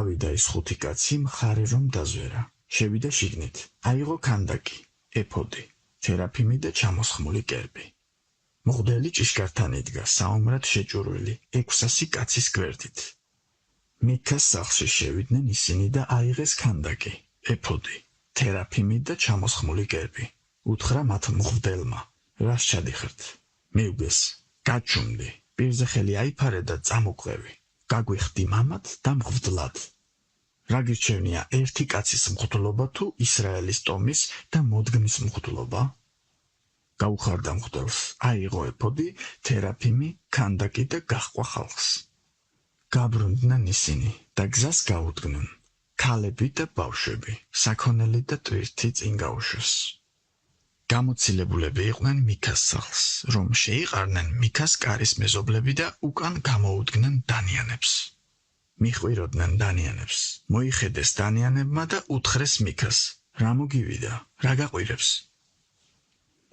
ავიდა ის 5 კაცი მხარე რომ დაზვერა. შევიდა შიგნით, აიღო ქანდაკი, ეფოდი, თერაფიმი და ჩამოსხმული კერპი. მღვდელი ჭიშკართან იდგა, საომრად შეჭურვილი, 600 კაცის გვერდით. მიქას სახლში შევიდნენ ისინი და აიღეს ქანდაკი, ეფოდი, თერაფიმი და ჩამოსხმული კერპი. უთხრა მათ მღვდელმა, რას ჩადიხართ? მიუგეს, გაჩუმდი, პირზე ხელი აიფარე და წამოყვევი. გაგვიხდი მამად და მღვდლად. რა გირჩევნია ერთი კაცის მღვდლობა თუ ისრაელის ტომის და მოდგმის მღვდლობა? გაუხარდა მღვდელს, აიღო ეფოდი, თერაფიმი, ქანდაკი და გაჰყვა ხალხს. გაბრუნდნენ ისინი და გზას გაუდგნენ. ქალები და ბავშვები, საქონელი და ტვირთი წინ გაუშვეს. გამოცილებულები იყვნენ მიქას სახლს, რომ შეიყარნენ მიქას კარის მეზობლები და უკან გამოუდგნენ დანიანებს. მიჰყვიროდნენ დანიანებს, მოიხედეს დანიანებმა და უთხრეს მიქას, რა მოგივიდა, რა გაყვირებს?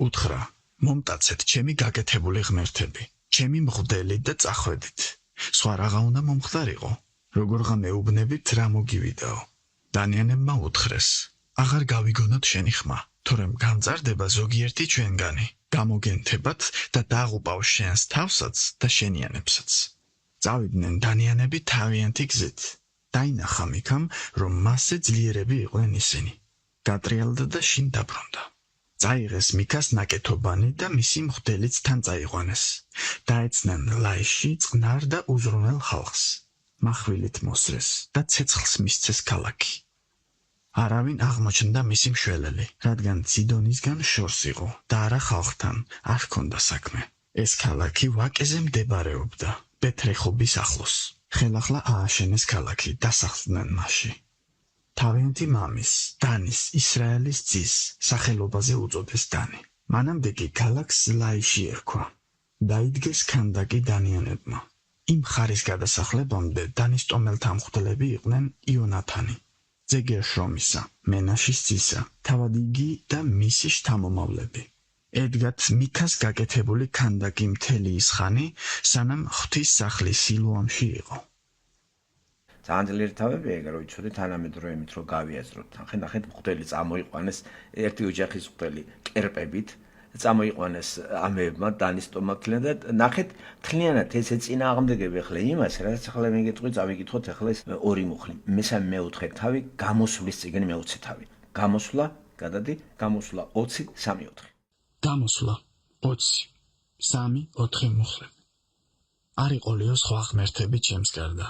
უთხრა, მომტაცეთ ჩემი გაკეთებული ღმერთები, ჩემი მღვდელი და წახვედით. სხვა რაღა უნდა მომხდარიყო, როგორღა მეუბნებით რა მოგივიდაო. დანიანებმა უთხრეს, აღარ გავიგონოთ შენი ხმა, თორემ გამწარდება ზოგიერთი ჩვენგანი, გამოგენთებათ და დაღუპავ შენს თავსაც და შენიანებსაც. წავიდნენ დანიანები თავიანთი გზით. დაინახა მიქამ, რომ მასზე ძლიერები იყვნენ ისინი. გატრიალდა და შინ დაბრუნდა. წაიღეს მიქას ნაკეთობანი და მისი მღვდელიც თან წაიყვანეს. დაეცნენ ლაიში წყნარ და უზრუნელ ხალხს. მახვილით მოსრეს და ცეცხლს მისცეს ქალაქი. არავინ აღმოჩნდა მისი მშველელი, რადგან ციდონისგან შორს იყო და არა ხალხთან არ ჰქონდა საქმე. ეს ქალაქი ვაკეზე მდებარეობდა, ბეთრეხობის ახლოს. ხელახლა ააშენეს ქალაქი, დასახლდნენ მასში. თავიანთი მამის, დანის, ისრაელის ძის სახელობაზე უწოდეს დანი. მანამდე კი ქალაქს ლაიში ერქვა. დაიდგეს ქანდაკი დანიანებმა. იმ ხარის გადასახლებამდე დანის ტომელთა მღვდლები იყვნენ იონათანი, ზეგერშომისა, მენაშის ძისა, თავად იგი და მისი შთამომავლები. ედგათ მიქას გაკეთებული ქანდაკი მთელი ის ხანი, სანამ ღვთის სახლი სილოამში იყო. ძალიან ძლიერი თავებია ეგ, რომ იცოდეთ თანამედროვე იმით, რომ გავიაზროთ. ნახეთ მღვდელი წამოიყვანეს, ერთი ოჯახის მღვდელი კერპებით, წამოიყვანეს ამებმა დანის ტომათლენ და ნახეთ თლიანად ეს წინააღმდეგები ახლა იმას, რაც ახლა მიგეტყვი, წავიკითხოთ ახლა ეს ორი მუხლი. მესამე მეოთხე თავი, გამოსვლის წიგნი მეოცე თავი. გამოსვლა, გადადი, გამოსვლა 20, 3, 4. გამოსვლა 20, 3, 4 მუხლები. არ იყოლიო სხვა ღმერთები ჩემს გარდა.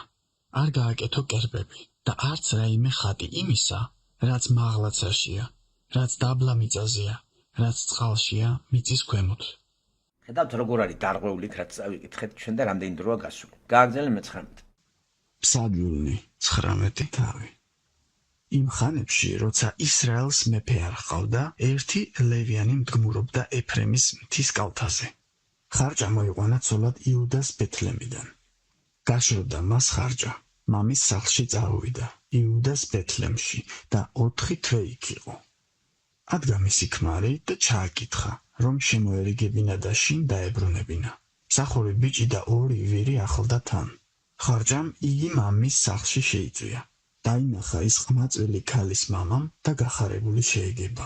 არ გააკეთო კერპები და არც რაიმე ხატი იმისა, რაც მაღლაცაშია, რაც დაბლა მიწაზეა, რაც წყალშია მიწის ქვემოთ. ხედავთ როგორ არის დარღვეულით, რაც წავიკითხეთ ჩვენ და რამდენი დროა გასული. გააგრძელე მე-19. ფსალმუნი 19 თავი. იმ ხანებში, როცა ისრაელს მეფე არ ჰყავდა, ერთი ლევიანი მდგმურობდა ეფრემის მთის კალთაზე. ხარჯა მოიყვანა ცოლად იუდას ბეთლემიდან. გაშორდა მას ხარჯა, მამის სახლში წავიდა, იუდას ბეთლემში და 4 თვე იქ იყო. ადგა მისი ქმარი და ჩააკითხა, რომ შემოერიგებინა და შინ დაებრუნებინა. მსახური ბიჭი და 2 ვირი ახლდა თან. ხარჯამ იგი მამის სახლში შეიწვია. დაინახა ის ყმაწვილი ქალის მამამ და გახარებული შეეგება.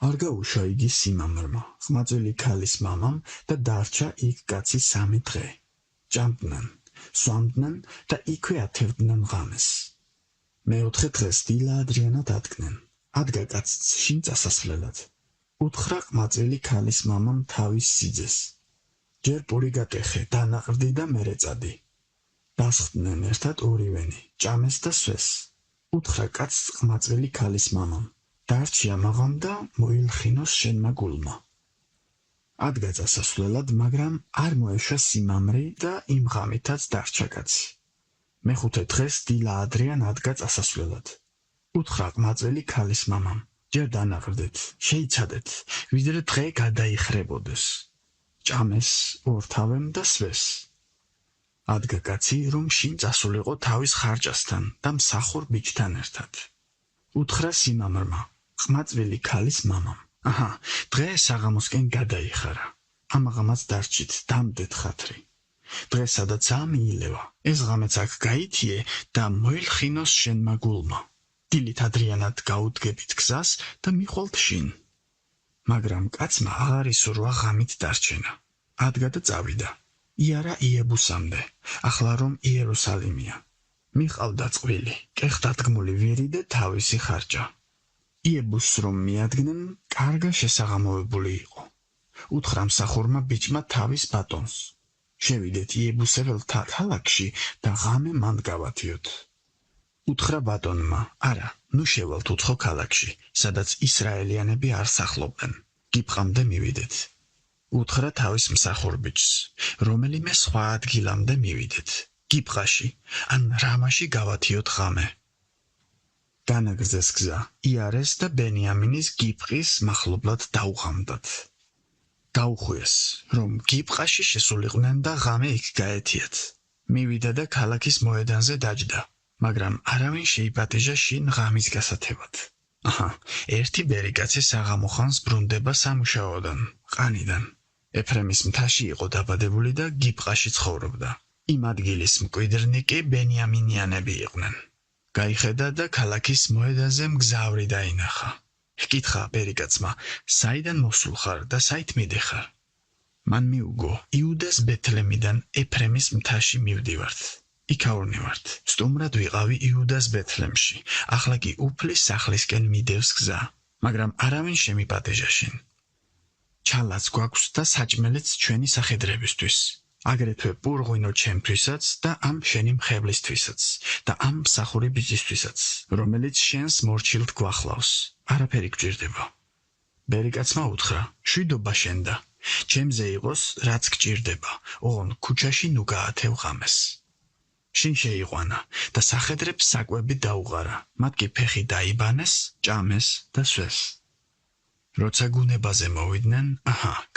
არ გაუშვა იგი სიმამრმა, ყმაწვილი ქალის მამამ და დარჩა იქ კაცი 3 დღე. ჭამდნენ, სვამდნენ და იქვე ათევდნენ ღამეს. მეოთხე დღეს დილა ადრიანად ადგნენ. ადგა კაცს შინ წასასვლელად. უთხრა ყმაწვილი ქალის მამამ თავის სიძეს. ჯერ პური გაკეხე, დანაყრდი და მერე წადი. დასხდნენ ერთად ორივენი, ჭამეს და სვეს. უთხრა კაცს ყმაწვილი ქალის მამამ, დარჩია მაღამ და მოილხინოს შენმა გულმა. ადგა წასასვლელად, მაგრამ არ მოეშვა სიმამრი და იმ ღამითაც დარჩა კაცი. მეხუთე დღეს დილა ადრიან ადგა წასასვლელად. უთხრა ყმაწვილი ქალის მამამ, ჯერ დანაყრდეთ, შეიცადეთ, ვიდრე დღე გადაიხრებოდეს. ჭამეს, ორთავემ და სვეს. ადგა კაცი, რომ შინ წასულიყო თავის ხარჯასთან და მსახურ ბიჭთან ერთად. უთხრა სიმამრმა, ყმაწვილი ქალის მამამ, აჰა, დღე საღამოსკენ გადაიხარა. ამაღამაც დარჩით, დამდეთ ხათრი. დღე სადაც ამიილევა, ეს ღამეც აქ გაითიე და მოილხინოს შენმა გულმა. დილით ადრიანად გაუდგებით გზას და მიხვალთ შინ. მაგრამ კაცმა აღარ ისურვა ღამით დარჩენა. ადგა და წავიდა. იარა იებუსამდე, ახლა რომ იერუსალიმია. მიყავდა წყვილი, კეხდადგმული ვირი და თავისი ხარჯა. იებუსს რომ მიადგნენ, კარგა შესაღამოვებული იყო. უთხრა მსახურმა ბიჭმა თავის ბატონს. შევიდეთ იებუსეველთა ქალაქში და ღამე მან გავათიოთ. უთხრა ბატონმა, არა, ნუ შევალთ უცხო ქალაქში, სადაც ისრაელიანები არ სახლობენ. გიბყამდე მივიდეთ. უთხრა თავის მსახურბიჭს, რომელიმე სხვა ადგილამდე მივიდეთ. გიბყაში, ან რამაში გავათიოთ ღამე. განაგრძეს გზა, იარეს და ბენიამინის გიბყის მახლობლად დაუღამდათ. გაუხვიეს, რომ გიბყაში შესულიყვნენ და ღამე იქ გაეთიათ. მივიდა და ქალაქის მოედანზე დაჯდა, მაგრამ არავინ შეიპატეჟა შინ ღამის გასათებად. ერთი ბერიკაცი საღამოხანს ბრუნდება სამუშაოდან, ყანიდან. ეფრემის მთაში იყო დაბადებული და გიბყაში ცხოვრობდა. იმ ადგილის მკვიდრნი კი ბენიამინიანები იყვნენ. გაიხედა და ქალაქის მოედანზე მგზავრი დაინახა. ჰკითხა ბერიკაცმა, საიდან მოსულ ხარ და საით მიდიხარ? მან მიუგო, იუდას ბეთლემიდან ეფრემის მთაში მივდივართ. იქაურნი ვართ. სტუმრად ვიყავი იუდას ბეთლემში. ახლა კი უფლის სახლისკენ მიდევს გზა, მაგრამ არავინ შემიპატეჟა შინ. ჩალაც გვაქვს და საჭმელიც ჩვენი სახედრებისთვის. აგრეთვე პურღვინო ჩემთვისაც და ამ შენი მხებლისთვისაც და ამ მსახური ბიჭისთვისაც, რომელიც შენს მორჩილთ გვახლავს. არაფერი გჭირდება. ბერიკაცმა უთხრა, შვიდობა შენდა. ჩემზე იყოს, რაც გჭირდება. ოღონ ქუჩაში ნუ გაათევ ღამეს. შინ შეიყვანა და სახედრებს საკვები დაუღარა. მათ კი ფეხი დაიბანეს, ჭამეს და სვეს. როცა გუნებაზე მოვიდნენ,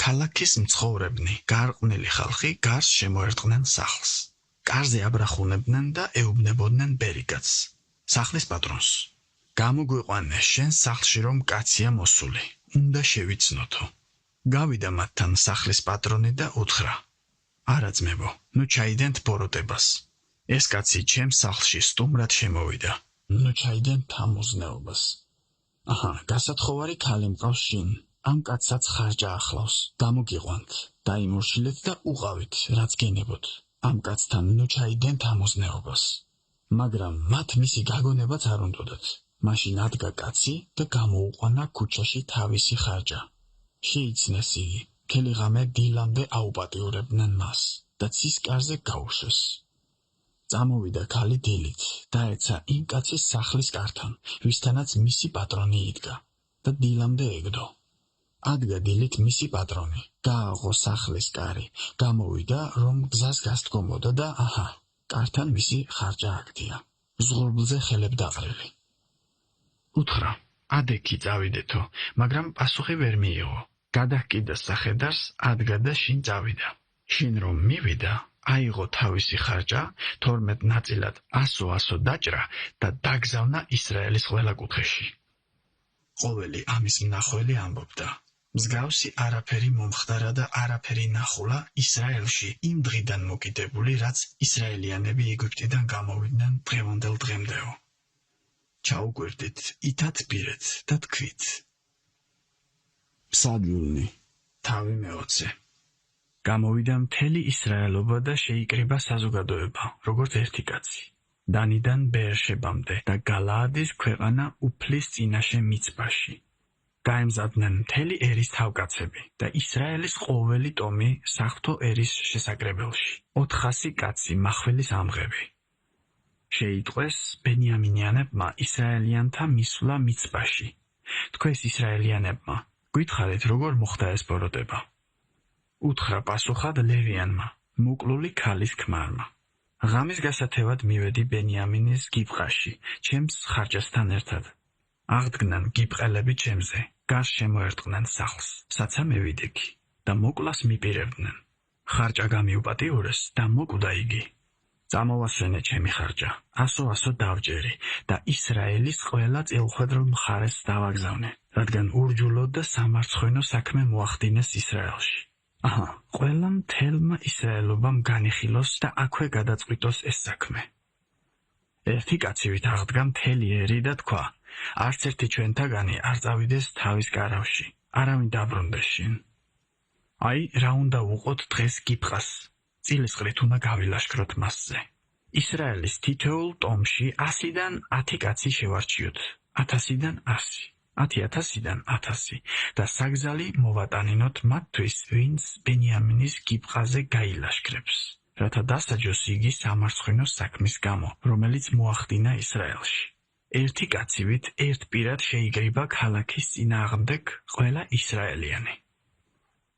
ქალაქის მცხოვრებნი, გარყვნილი ხალხი გარს შემოერტყნენ სახლს. კარზე აბრახუნებდნენ და ეუბნებოდნენ ბერიკაცს, სახლის პატრონს. გამოგვიყვანე შენ სახლში რომ კაცია მოსული, უნდა შევიცნოთო. გავიდა მათთან სახლის პატრონი და უთხრა, არა ძმებო, ნუ ჩაიდენთ ბოროტებას. ეს კაცი ჩემს სახლში სტუმრად შემოვიდა, ნუ ჩაიდენთ ამოზნეობას. გასათხოვარი ქალი მყავს შინ, ამ კაცსაც ხარჯა ახლავს. გამოგიყვანთ, დაიმორჩილეთ და უყავით, რაც გენებოთ. ამ კაცთან ნუ ჩაიდენთ ამოზნეობას. მაგრამ მათ მისი გაგონებაც არ უნდოდათ. მაშინ ადგა კაცი და გამოუყვანა ქუჩაში თავისი ხარჯა. შეიცნეს იგი, მთელი ღამე დილამდე აუპატიურებდნენ მას და ცის კარზე გაუშვეს. წამოვიდა ქალი დილით, დაეცა იმ კაცის სახლის კართან, ვისთანაც მისი პატრონი იდგა და დილამდე ეგდო. ადგა დილით მისი პატრონი, გააღო სახლის კარი, გამოვიდა, რომ გზას გასდგომოდა და კართან მისი ხარჯა აგდია. ზღურბლზე ხელებ დაყრილი. უთხრა, ადექი წავიდეთო, მაგრამ პასუხი ვერ მიიღო. გადაჰკიდა სახედარს, ადგა და შინ წავიდა. შინ რომ მივიდა, აიღო თავისი ხარჯა, 12 ნაწილად 100 დაჭრა და დაგზავნა ისრაელის ყველა კუთხეში. ყოველი ამის მნახველი ამბობდა, მსგავსი არაფერი მომხდარა და არაფერი ნახულა ისრაელში იმ დღიდან მოკიდებული, რაც ისრაელიანები ეგვიპტიდან გამოვიდნენ დღევანდელ დღემდეო. ჩაუკვირდით, ითად პირეთ და თქვით. ფსადიულნი, თავი მეოცე. გამოვიდა მთელი ისრაელობა და შეიკრიბა საზოგადოება, როგორც ერთი კაცი. დანიდან ბეერშებამდე და გალაადის ქვეყანა უფლის წინაშე მიცბაში. გაემზადნენ მთელი ერის თავკაცები და ისრაელის ყოველი ტომი საღვთო ერის შესაკრებელში. 400 კაცი მახვილის ამღები. შეიტყვეს ბენიამინიანებმა ისრაელიანთა მისვლა მიცბაში. თქვეს ისრაელიანებმა, გითხარით როგორ მოხდა ეს ბოროტება? უთხრა პასუხად ლევიანმა, მოკლული ქალის ქმარმა. ღამის გასათევად მივედი ბენიამინის გიბყაში, ჩემს ხარჯასთან ერთად. აღდგნენ გიბყელები ჩემზე, გარს შემოერტყნენ სახლს, საცა მევიდექი და მოკლას მიპირებდნენ. ხარჯა გამიუპატიურეს და მოკვდა იგი. წამოვასვენე ჩემი ხარჯა, 100 დავჯერი და ისრაელის ყველა წელხვედრ მხარეს დავაგზავნე, რადგან ურჯულო და სამარცხვინო საქმე მოახდინეს ისრაელში. ყველა მთელმა ისრაელობამ განიხილოს და აქვე გადაწყვიტოს ეს საქმე. ერთი კაცივით აღდგა მთელი ერი და თქვა, არც ერთი ჩვენთაგანი არ წავიდეს თავის კარავში, არავინ დაბრუნდეს შინ. რა უნდა ვუყოთ დღეს გიბყას, წილისყრით უნდა გავილაშქროთ მასზე. ისრაელის თითოეულ ტომში 100-დან 10 კაცი შევარჩიოთ, 1000-დან 100. 10,000-დან 1000 და საგზალი მოვატანინოთ მათთვის, ვინც ბენიამინის გიბყაზე გაილაშქრებს, რათა დასაჯოს იგი სამარცხინო საქმის გამო, რომელიც მოახდინა ისრაელში. ერთი კაცივით ერთპირად შეიკრიბა ქალაქის წინააღმდეგ ყველა ისრაელიანი.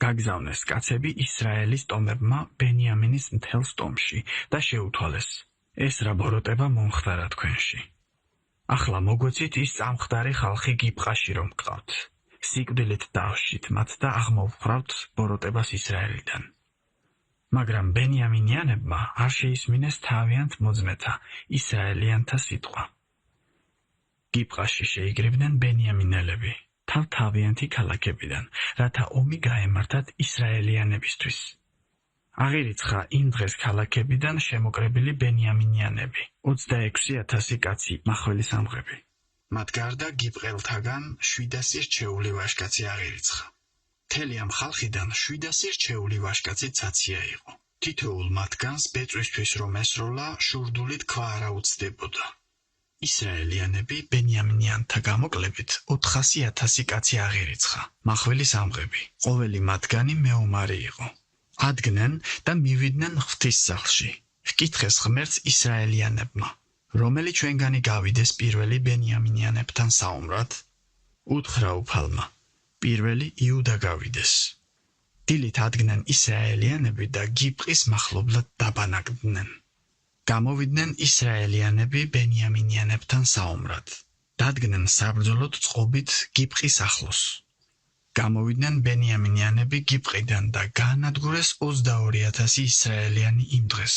გაგზავნეს კაცები ისრაელის ტომებმა ბენიამინის მთელ ტომში და შეუთვალეს, ეს რა ბოროტება მომხდარა თქვენში. ახლა მოგვეცით ის წამხდარი ხალხი გიბყაში რომ გყავთ. სიკვდილით დავშით მათ და აღმოვხვრავთ ბოროტებას ისრაელიდან. მაგრამ ბენიამინიანებმა არ შეისმინეს თავიანთ მოძმეთა ისრაელიანთა სიტყვა. გიბყაში შეიკრიბნენ ბენიამინელები თავთავიანთი ქალაქებიდან, რათა ომი გაემართათ ისრაელიანებისთვის. აღირიცხა იმ დღეს ქალაქებიდან შემოკრებილი ბენიამინიანები, 26,000 კაცი მახვილი სამღები. მათ გარდა გიბყელთაგან 700 რჩეული ვაჟკაცი აღირიცხა. მთელი ამ ხალხიდან 700 რჩეული ვაჟკაცი ცაცია იყო. თითოეულ მათგანს ბეწვისთვის რომ ესროლა, შურდული თქვა არა უცდებოდა. ისრაელიანები ბენიამინიანთა გამოკლებით 400,000 კაცი აღირიცხა, მახვილი სამღები. ყოველი მათგანი მეომარი იყო. ადგნენ და მივიდნენ ღვთისძალში. ჰკითხეს ღმერთს ისრაელიანებმა, რომელი ჩვენგანი გავიდეს პირველი ბენიამინიანებთან საომრად? უთხრა უფალმა, პირველი იუდა გავიდეს. დილით ადგნენ ისრაელიანები და გიბყის მახლობლად დაბანაკდნენ. გამოვიდნენ ისრაელიანები ბენიამინიანებთან საომრად. დადგნენ საბრძოლოდ წყობით გიბყის ახლოს. გამოვიდნენ ბენიამინიანები გიბყიდან და გაანადგურეს 22,000 ისრაელიანი იმ დღეს.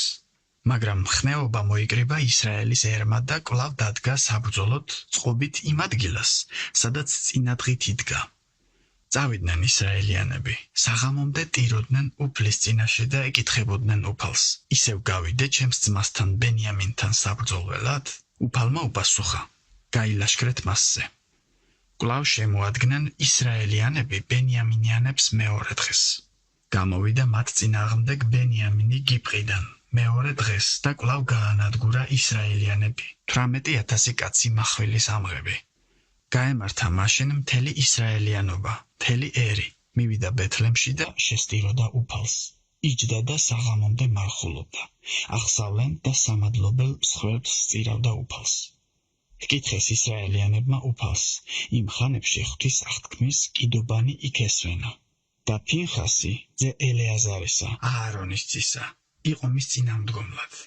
მაგრამ ხნეობა მოიკრიბა ისრაელის ერმა და კვლავ დადგა საბრძოლოდ წყობით იმ ადგილას, სადაც წინადღით იდგა. წავიდნენ ისრაელიანები, საღამომდე ტიროდნენ უფლის წინაშე და ეკითხებოდნენ უფალს, ისევ გავიდე ჩემს ძმასთან ბენიამინთან საბრძოლველად? უფალმა უპასუხა, გაილაშქრეთ მასზე. კვლავ შემოადგნენ ისრაელიანები ბენიამინიანებს მეორე დღეს. გამოვიდა მათ წინააღმდეგ ბენიამინი გიბყიდან მეორე დღეს და კვლავ გაანადგურა ისრაელიანები 18,000 კაცი მახვილი სამღები. გაემართა მაშინ მთელი ისრაელიანობა, მთელი ერი, მივიდა ბეთლემში და შესტიროდა უფალს. იჯდა და საღამომდე მარხულობდა. აღსავლენ და სამადლობელ მსხვერპლს სწირავდა უფალს. ჰკითხეს ისრაელიანებმა უფალს, იმ ხანებში ღვთის აღთქმის კიდობანი იქ ესვენა. და ფინხასი, ძე ელეაზარისა, აარონის ძისა, იყო მის წინამდგომლად.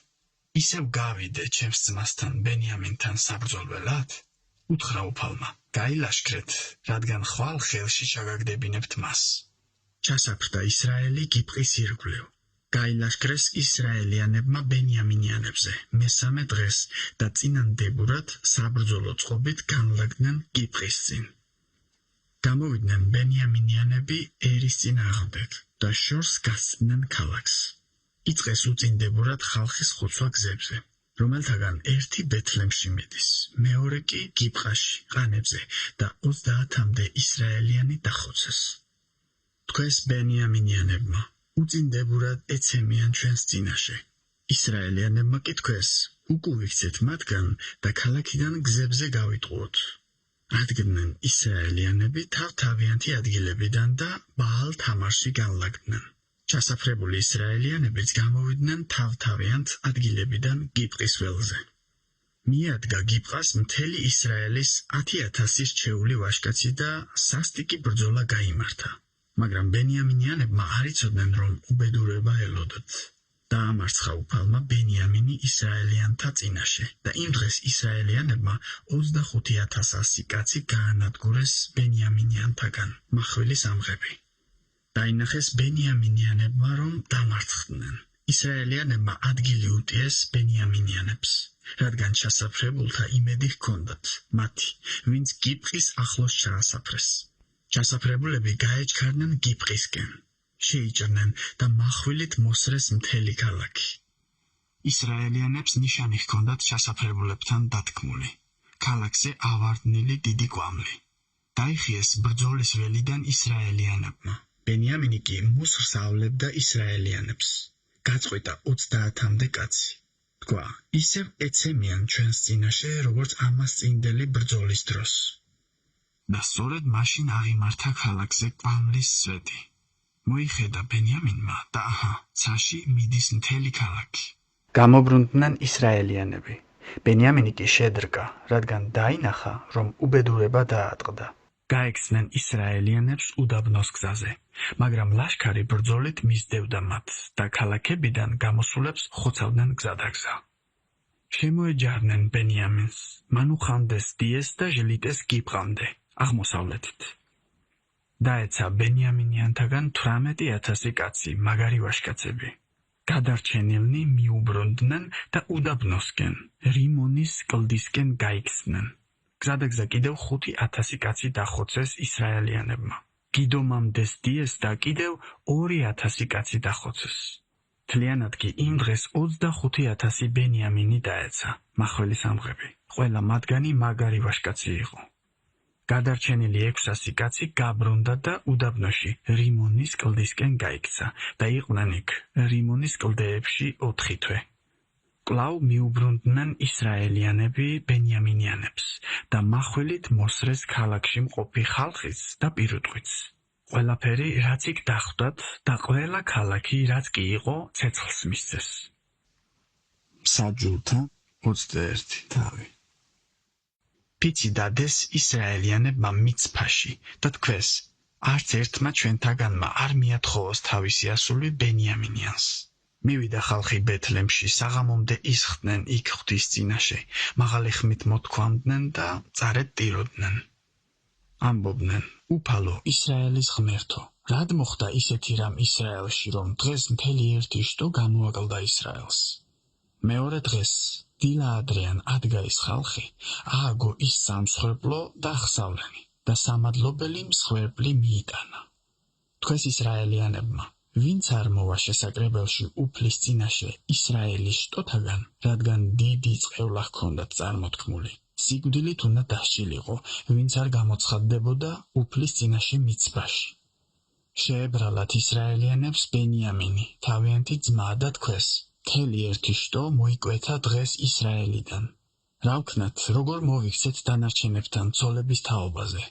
ისევ გავიდე ჩემს ძმასთან ბენიამინთან საბრძოლველად? უთხრა უფალმა, გაილაშქრეთ, რადგან ხვალ ხელში ჩაგაგდებინებთ მას. ჩასაფრდა ისრაელი გიბყის ირგვლივ. გაილაშქრეს ისრაელიანებმა ბენიამინიანებზე მესამე დღეს და წინანდებურად საბრძოლო წყობით განლაგდნენ გიბყის წინ. გამოვიდნენ ბენიამინიანები ერის წინააღმდეგ და შორს გასცდნენ ქალაქს. იწყეს უწინდებურად ხალხის ხუცვა გზებზე, რომელთაგან ერთი ბეთლემში მიდის, მეორე კი გიბყაში, ყანებზე და 30-მდე ისრაელიანი დახოცეს. თქვენს ბენიამინიანებმა უწინდებურად ეცემიან ჩვენს წინაშე. ისრაელიანებმა კი თქვეს, უკუვიქცეთ მათგან და ქალაქიდან გზებზე გავიტყუოთ. ადგნენ ისრაელიანები თავთავიანთი ადგილებიდან და ბაალ თამარში განლაგდნენ. ჩასაფრებული ისრაელიანებიც გამოვიდნენ თავთავიანთ ადგილებიდან გიბყის ველზე. მიადგა გიბყას მთელი ისრაელის 10,000 რჩეული ვაჟკაცი და სასტიკი ბრძოლა გაიმართა. მაგრამ ბენიამინიანებმა არ იცოდნენ, რომ უბედურება ელოდათ. დაამარცხა უფალმა ბენიამინი ისრაელიანთა წინაშე და იმ დღეს ისრაელიანებმა 25,100 კაცი გაანადგურეს ბენიამინიანთაგან, მახვილი სამღები. დაინახეს ბენიამინიანებმა, რომ დამარცხდნენ. ისრაელიანებმა ადგილი უტიეს ბენიამინიანებს, რადგან ჩასაფრებულთა იმედი ჰქონდათ, მათი, ვინც გიბყის ახლოს ჩაასაფრეს. ჩასაფრებულები გაეჩქარნენ გიბყისკენ, შეიჭრნენ და მახვილით მოსრეს მთელი ქალაქი. ისრაელიანებს ნიშანი ჰქონდათ ჩასაფრებულებთან დათქმული. ქალაქზე ავარდნილი დიდი კვამლი. დაიხიეს ბრძოლის ველიდან ისრაელიანებმა. ბენიამინი კი მოსრს ავლებდა ისრაელიანებს. გაწყვიტა 30-მდე კაცი. თქვა, ისევ ეცემიან ჩვენს წინაშე, როგორც ამას წინდელი ბრძოლის დროს. და სწორედ მაშინ აღიმართა ქალაქზე კვამლის სვეტი. მოიხედა ბენიამინმა და აჰა, ცაში მიდის მთელი ქალაქი. გამობრუნდნენ ისრაელიანები. ბენიამინი კი შედრკა, რადგან დაინახა, რომ უბედურება დაატყდა. გაექცნენ ისრაელიანებს უდაბნოს გზაზე, მაგრამ ლაშქარი ბრძოლით მისდევდა მათ და ქალაქებიდან გამოსულებს ხოცავდნენ გზადაგზა. შემოეჯარნენ ბენიამინს, მან უხამდეს დიეს და ჟლიტეს გიბყამდე, აღმოსავლეთით. დაეცა ბენიამინიანთაგან 18,000 კაცი, მაგარი ვაჟკაცები. გადარჩენილნი მიუბრუნდნენ და უდაბნოსკენ, რიმონის კლდისკენ გაიქცნენ. გზადაგზა კიდევ 5,000 კაცი დახოცეს ისრაელიანებმა. გიდომამდეს დიეს და კიდევ 2,000 კაცი დახოცეს. მთლიანად კი იმ დღეს 25,000 ბენიამინი დაეცა, მახვილი სამღები. ყველა მათგანი მაგარი ვაჟკაცი იყო. გადარჩენილი 600 კაცი გაბრუნდა და უდაბნოში რიმონის კლდისკენ გაიქცა და იყვნენ იქ რიმონის კლდეებში 4 თვე. კვლავ მიუბრუნდნენ ისრაელიანები ბენიამინიანებს და მახვილით მოსრეს ქალაქში მყოფი ხალხიც და პირუტყვიც. ყველაფერი რაც იქ დახვდათ და ყველა ქალაქი რაც კი იყო ცეცხლს მისცეს. საჯულთა 21 თავი. პიცი დადეს ისრაელიანებმა მიცფაში და თქვეს, არც ერთმა ჩვენთაგანმა არ მიათხოვოს თავისი ასული ბენიამინიანს. მივიდა ხალხი ბეთლემში, საღამომდე ისხდნენ იქ ღვთის წინაშე, მაღალი ხმით მოთქვამდნენ და წარედ ტიროდნენ. ამბობდნენ, უფალო ისრაელის ღმერთო, რად მოხდა ისეთი რამ ისრაელში, რომ დღეს მთელი ერთი შტო გამოაკლდა ისრაელს. მეორე დღეს დილა ადრეან ადგა ის ხალხი, ააგო ის სამსხვერპლო და ახსავლენი და სამადლობელი მსხვერპლი მიიტანა. თქვეს ისრაელიანებმა, ვინც არ მოვა შესაკრებელში უფლის წინაშე ისრაელის შტოთაგან, რადგან დიდი წყევლა ჰქონდათ წარმოთქმული. სიკვდილით უნდა დასჯილიყო, ვინც არ გამოცხადდებოდა უფლის წინაშე მიცბაში. შეებრალათ ისრაელიანებს ბენიამინი, თავიანთი ძმა და თქვეს, მთელი ერთი შტო მოიკვეთა დღეს ისრაელიდან. რა ვქნათ, როგორ მოვიქცეთ დანარჩენებთან ცოლების თაობაზე?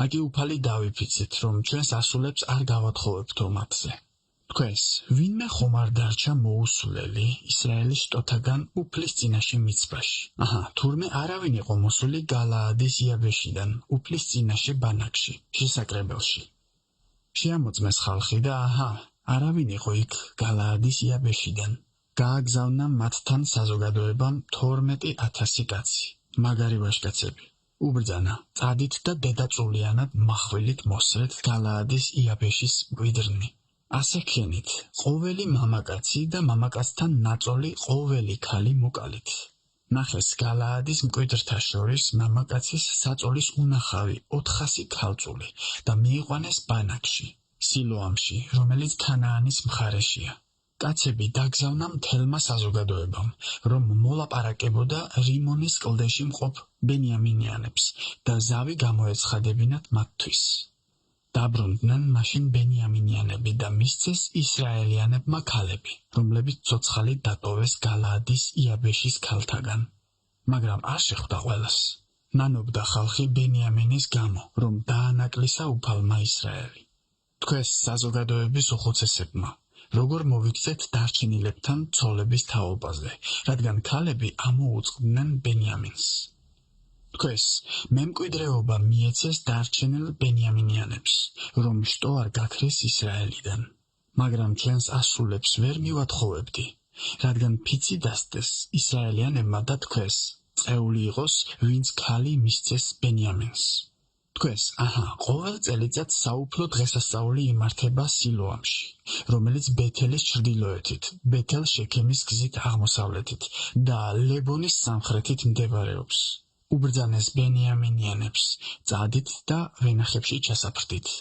აგი უფალი დავიფიცეთ, რომ ჩვენს ასულებს არ გავათხოვებთო მათზე. თქვეს, ვინმე ხომ არ დარჩა მოუსულელი ისრაელის შტოთაგან უფლის წინაშე მიცბაში? აჰა, თურმე არავინ იყო მოსული გალაადის იაბეშიდან, უფლის წინაშე ბანაკში, შესაკრებელში. შეამოწმეს ხალხი და აჰა, არავინ იყო იქ გალაადის იაბეშიდან. გააგზავნა მათთან საზოგადოებამ 12,000 კაცი, მაგარი ვაჟკაცები. უბრძანა, წადით და დედაწულიანად მახვილით მოსრეთ გალაადის იაბეშის მკვიდრნი. ასე ქენით, ყოველი მამაკაცი და მამაკაცთან ნაწოლი ყოველი ქალი მოკალით. ნახეს გალაადის მკვიდრთა შორის მამაკაცის საწოლის უნახავი 400 ქალწული და მიიყვანეს ბანაკში, სილოამში, რომელიც ქანაანის მხარეშია. კაცები დაგზავნა მთელმა საზოგადოებამ, რომ მოლაპარაკებოდა რიმონის კლდეში მყოფ ბენიამინიანებს და ზავი გამოეცხადებინათ მათთვის. დაბრუნდნენ მაშინ ბენიამინიანები და მისცეს ისრაელიანებმა ქალები, რომლებიც ცოცხალი დატოვეს გალაადის იაბეშის ქალთაგან. მაგრამ არ შეხვდა ყველას. ნანობდა ხალხი ბენიამინის გამო, რომ დაანაკლისა უფალმა ისრაელი. თქვეს საზოგადოების უხუცესებმა, როგორ მოვიქცეთ დარჩენილებთან ცოლების თაობაზე, რადგან ქალები ამოუწყდნენ ბენიამინს. თქვეს, მემკვიდრეობა მიეცეს დარჩენილ ბენიამინიანებს, რომ შტო არ გაქრეს ისრაელიდან. მაგრამ ჩვენს ასულებს ვერ მივათხოვებდი, რადგან ფიცი დასდეს ისრაელიანებმა და თქვეს, წეული იყოს, ვინც ქალი მისცეს ბენიამინს. თქვეს, აჰა, ყოველ წელიწად საუფლო დღესასწაული იმართება სილოამში, რომელიც ბეთელის ჩრდილოეთით, ბეთელ შექემის გზით აღმოსავლეთით და ლებონის სამხრეთით მდებარეობს. უბრძანეს ბენიამინიანებს, წადით და ვენახებში ჩასაფრდით.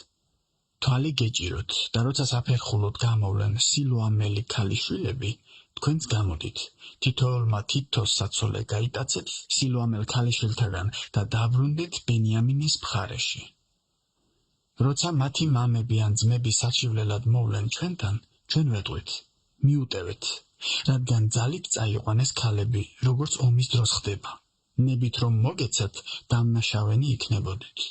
თვალი გეჭიროთ და როცა საფერხულოდ გამოვლენ სილოამელი ქალიშვილები, თქვენც გამოდით, თითოეულმა თითოს საცოლე გაიტაცეთ სილოამელ ქალიშვილთაგან და დაბრუნდით ბენიამინის მხარეში. როცა მათი მამები ან ძმები საჩივლელად მოვლენ ჩვენთან, ჩვენ ვეტყვით, მიუტევეთ, რადგან ძალით წაიყვანეს ქალები, როგორც ომის დროს ხდება. ნებით რომ მოგეცათ, დამნაშავენი იქნებოდით.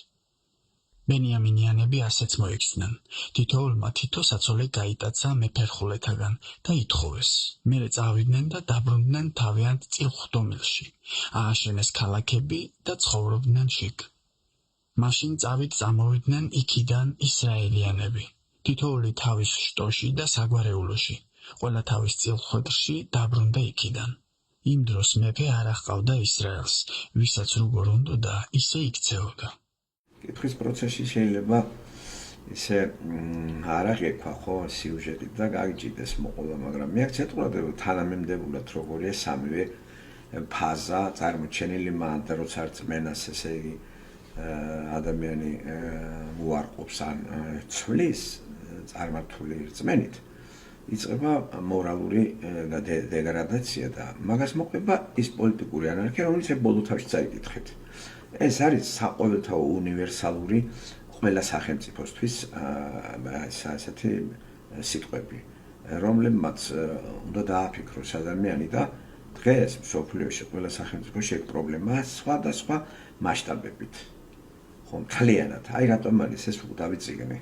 ბენიამინიანები ასეც მოიქცნენ. თითოეულმა თითო საცოლე გაიტაცა მეფერხულეთაგან და ითხოვეს. მერე წავიდნენ და დაბრუნდნენ თავიანთ წილხვდომილში. ააშენეს ქალაქები და ცხოვრობდნენ შიგ. მაშინ წავით წამოვიდნენ იქიდან ისრაელიანები. თითოეული თავის შტოში და საგვარეულოში. ყველა თავის წილხვედრში დაბრუნდა იქიდან. იმ დროს მეფე არ აჰყავდა ისრაელს, ვისაც როგორ უნდოდა, ისე იქცეოდა. კითხვის პროცესში შეიძლება ისე არ აღიქვა ხო სიუჟეტი და გაგიჭიდეს მოყოლა, მაგრამ მე აქცენტულად თანამემდებულად როგორია სამივე ფაზა წარმოჩენილი მანდა, როცა რწმენას ესე იგი ადამიანი უარყოფს ან ცვლის წარმართული რწმენით, იწყება მორალური დეგრადაცია და მაგას მოყვება ის პოლიტიკური ანარქია, რომელიც ბოლო თავში წაიკითხეთ. ეს არის საყოველთაო უნივერსალური ყველა სახელმწიფოსთვის ასეთი სიტყვები, რომლებმაც უნდა დააფიქროს ადამიანი და დღეს მსოფლიოში ყველა სახელმწიფოში ეგ პრობლემაა სხვადასხვა მასშტაბებით. ხომ მთლიანად. აი რატომ არის ეს დავიწყინე.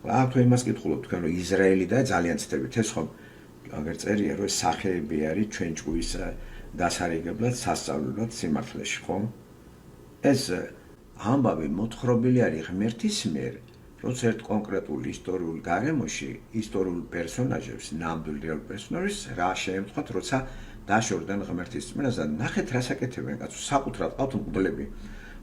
აქ თუ იმას კითხულობ თქვენ რომ ისრაელი და ძალიან ცდებით ეს ხომ აგერ წერია რომ სახეები არის ჩვენ ჭუის დასარიგებლად სასწავლებლად სიმართლეში ხომ? ეს ამბავი მოთხრობილი არის ღმერთის მიერ, როცა ერთ კონკრეტულ ისტორიულ გარემოში ისტორიულ პერსონაჟებს, ნამდვილ რეალ პერსონაჟებს რა შეემთხვათ, როცა დაშორდნენ ღმერთის რწმენას და ნახეთ რა საკეთებენ კაცო, საკუთრად ყავთ მკვლები.